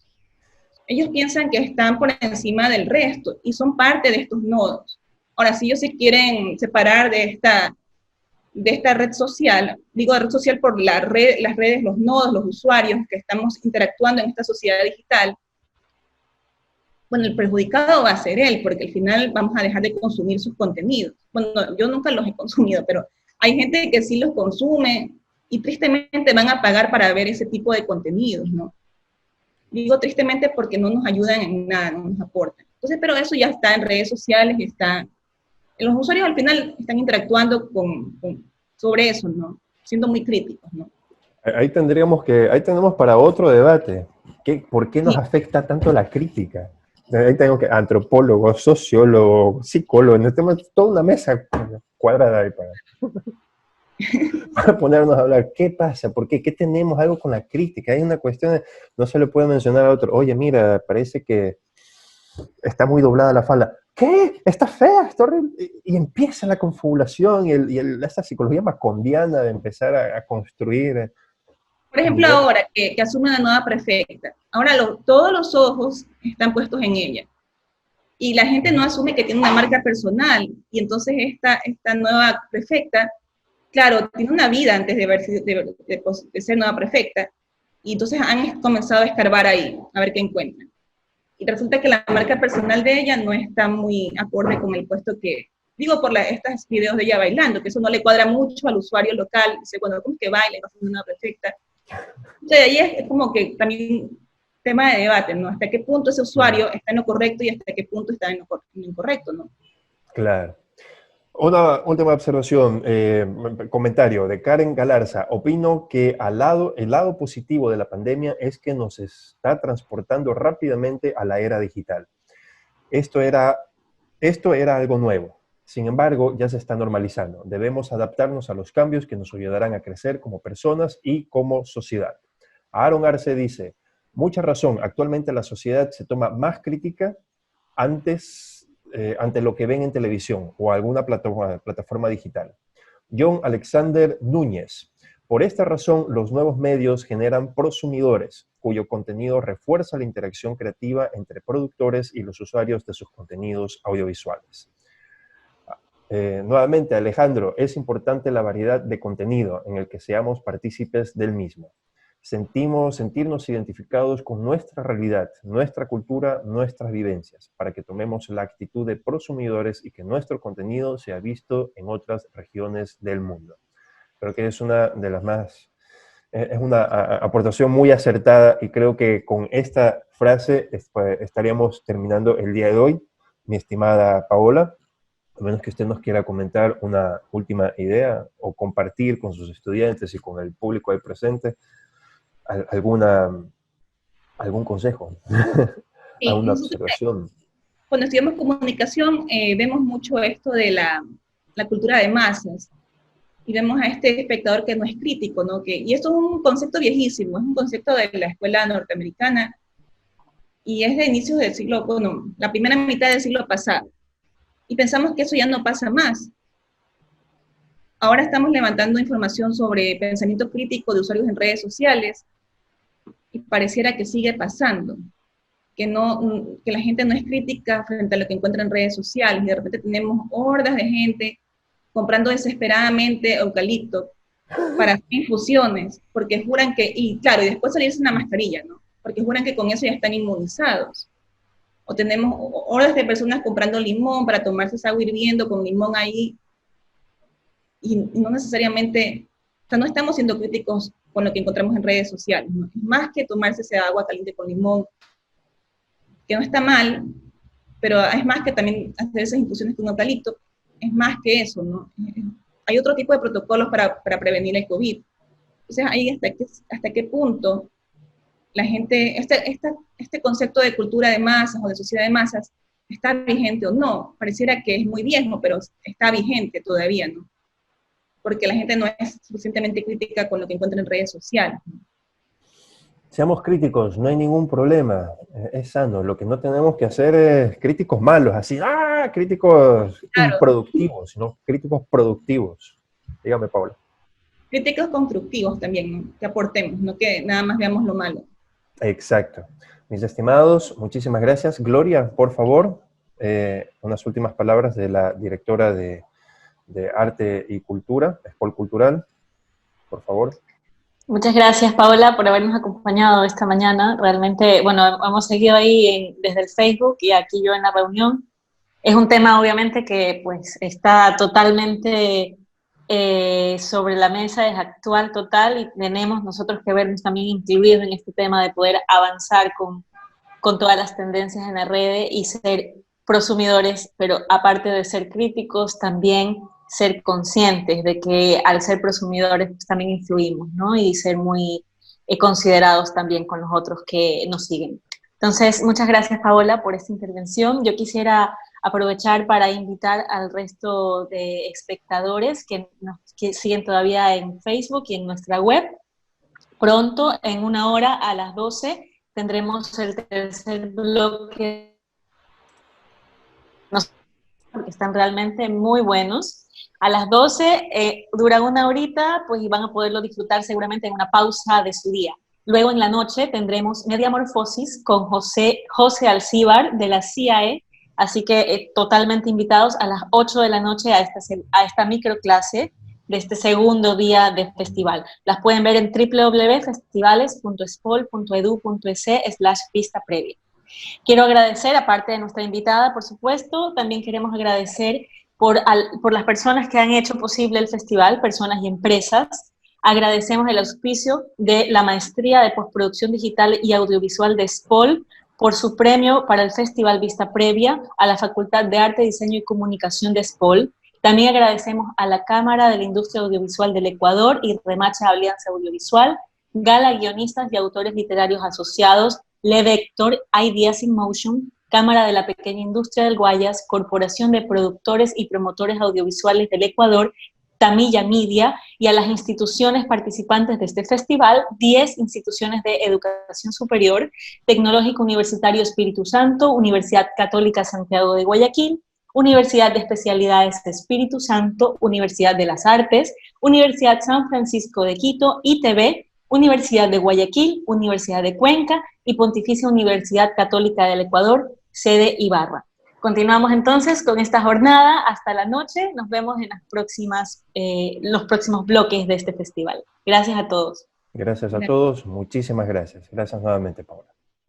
Ellos piensan que están por encima del resto y son parte de estos nodos. Ahora, si ellos se quieren separar de esta red social, digo red social por las redes, los nodos, los usuarios que estamos interactuando en esta sociedad digital, bueno, el perjudicado va a ser él, porque al final vamos a dejar de consumir sus contenidos. Bueno, yo nunca los he consumido, pero hay gente que sí los consume y tristemente van a pagar para ver ese tipo de contenidos, ¿no? Digo tristemente porque no nos ayudan en nada, no nos aportan. Entonces, pero eso ya está en redes sociales, está, los usuarios al final están interactuando sobre eso, ¿no? Siendo muy críticos, ¿no? Ahí tenemos para otro debate. ¿Por qué nos Sí. afecta tanto la crítica? Ahí tengo que antropólogo, sociólogo, psicólogo, necesitamos toda una mesa cuadrada ahí para ponernos a hablar. ¿Qué pasa? ¿Por qué? ¿Qué tenemos algo con la crítica? Hay una cuestión, no se le puede mencionar a otro, oye, mira, parece que está muy doblada la falda. ¿Qué? Está fea, está horrible. Y empieza la confabulación y esta psicología macondiana de empezar a construir. Por ejemplo, ahora que asume una nueva prefecta, ahora todos los ojos están puestos en ella. Y la gente no asume que tiene una marca personal. Y entonces esta nueva prefecta, claro, tiene una vida antes de ser nueva prefecta. Y entonces han comenzado a escarbar ahí, a ver qué encuentran. Y resulta que la marca personal de ella no está muy acorde con el puesto que, digo, por estos videos de ella bailando, que eso no le cuadra mucho al usuario local. Dice, bueno, ¿cómo es que baila? No es una prefecta. Entonces, ahí es como que también tema de debate, ¿no? Hasta qué punto ese usuario está en lo correcto y hasta qué punto está en lo incorrecto, ¿no? Claro. Una última observación, comentario de Karen Galarza. Opino que el lado positivo de la pandemia es que nos está transportando rápidamente a la era digital. Esto era algo nuevo. Sin embargo, ya se está normalizando. Debemos adaptarnos a los cambios que nos ayudarán a crecer como personas y como sociedad. Aaron Arce dice, mucha razón, actualmente la sociedad se toma más crítica ante lo que ven en televisión o alguna plataforma digital. John Alexander Núñez, por esta razón, los nuevos medios generan prosumidores, cuyo contenido refuerza la interacción creativa entre productores y los usuarios de sus contenidos audiovisuales. Nuevamente, Alejandro, es importante la variedad de contenido en el que seamos partícipes del mismo. Sentirnos identificados con nuestra realidad, nuestra cultura, nuestras vivencias, para que tomemos la actitud de prosumidores y que nuestro contenido sea visto en otras regiones del mundo. Creo que es una de las más, es una aportación muy acertada y creo que con esta frase estaríamos terminando el día de hoy, mi estimada Paola, a menos que usted nos quiera comentar una última idea o compartir con sus estudiantes y con el público ahí presente algún consejo, alguna observación. Cuando estudiamos comunicación, vemos mucho esto de la cultura de masas y vemos a este espectador que no es crítico, ¿no? Y esto es un concepto viejísimo, es un concepto de la escuela norteamericana y es de inicios del siglo, bueno, la primera mitad del siglo pasado. Y pensamos que eso ya no pasa más. Ahora estamos levantando información sobre pensamiento crítico de usuarios en redes sociales y pareciera que sigue pasando, que la gente no es crítica frente a lo que encuentra en redes sociales y de repente tenemos hordas de gente comprando desesperadamente eucalipto para hacer infusiones, porque juran que, y claro, y después salirse una mascarilla, ¿no? Porque juran que con eso ya están inmunizados. O tenemos hordas de personas comprando limón para tomarse esa agua hirviendo con limón ahí, y no necesariamente, o sea, no estamos siendo críticos con lo que encontramos en redes sociales, ¿no? Es más que tomarse esa agua caliente con limón, que no está mal, pero es más que también hacer esas infusiones con eucalipto, es más que eso, ¿no? Hay otro tipo de protocolos para prevenir el COVID. Entonces, ahí hasta qué punto la gente, este concepto de cultura de masas o de sociedad de masas, está vigente o no. Pareciera que es muy viejo, pero está vigente todavía, ¿no? Porque la gente no es suficientemente crítica con lo que encuentra en redes sociales. Seamos críticos, no hay ningún problema, es sano. Lo que no tenemos que hacer es críticos malos, así, críticos Claro, improductivos, sino críticos productivos. Dígame, Paula. críticos constructivos también, ¿no? Que aportemos, no que nada más veamos lo malo. Exacto. Mis estimados, muchísimas gracias. Gloria, por favor, unas últimas palabras de la directora de Arte y Cultura, SPOL Cultural, por favor. Muchas gracias, Paola, por habernos acompañado esta mañana. Realmente, bueno, hemos seguido ahí desde el Facebook y aquí yo en la reunión. Es un tema, obviamente, que pues está totalmente sobre la mesa, es actual total y tenemos nosotros que vernos también incluidos en este tema de poder avanzar con todas las tendencias en la red y ser prosumidores, pero aparte de ser críticos, también ser conscientes de que al ser prosumidores pues, también influimos, ¿no? Y ser muy considerados también con los otros que nos siguen. Entonces, muchas gracias, Paola, por esta intervención. Yo quisiera aprovechar para invitar al resto de espectadores que siguen todavía en Facebook y en nuestra web. Pronto, en 1 hora, a las 12, tendremos el tercer bloque, porque están realmente muy buenos. A las 12, dura 1 horita, pues y van a poderlo disfrutar seguramente en una pausa de su día. Luego en la noche tendremos Mediamorfosis con José Alcíbar de la CIAE, así que totalmente invitados a las 8 de la noche a esta microclase de este segundo día de festival. Las pueden ver en www.festivales.spol.edu.es/vista previa. Quiero agradecer, aparte de nuestra invitada, por supuesto, también queremos agradecer por las personas que han hecho posible el festival, personas y empresas. Agradecemos el auspicio de la Maestría de Postproducción Digital y Audiovisual de SPOL por su premio para el Festival Vista Previa a la Facultad de Arte, Diseño y Comunicación de SPOL. También agradecemos a la Cámara de la Industria Audiovisual del Ecuador y Remacha Alianza Audiovisual, Gala Guionistas y Autores Literarios Asociados, LeVector, Ideas in Motion, Cámara de la Pequeña Industria del Guayas, Corporación de Productores y Promotores Audiovisuales del Ecuador, Tamilla Media, y a las instituciones participantes de este festival, 10 instituciones de educación superior, Tecnológico Universitario Espíritu Santo, Universidad Católica Santiago de Guayaquil, Universidad de Especialidades de Espíritu Santo, Universidad de las Artes, Universidad San Francisco de Quito, ITB, Universidad de Guayaquil, Universidad de Cuenca y Pontificia Universidad Católica del Ecuador, sede Ibarra. Continuamos entonces con esta jornada hasta la noche. Nos vemos en los próximos bloques de este festival. Gracias a todos. Gracias a todos. Muchísimas gracias. Gracias nuevamente, Paola.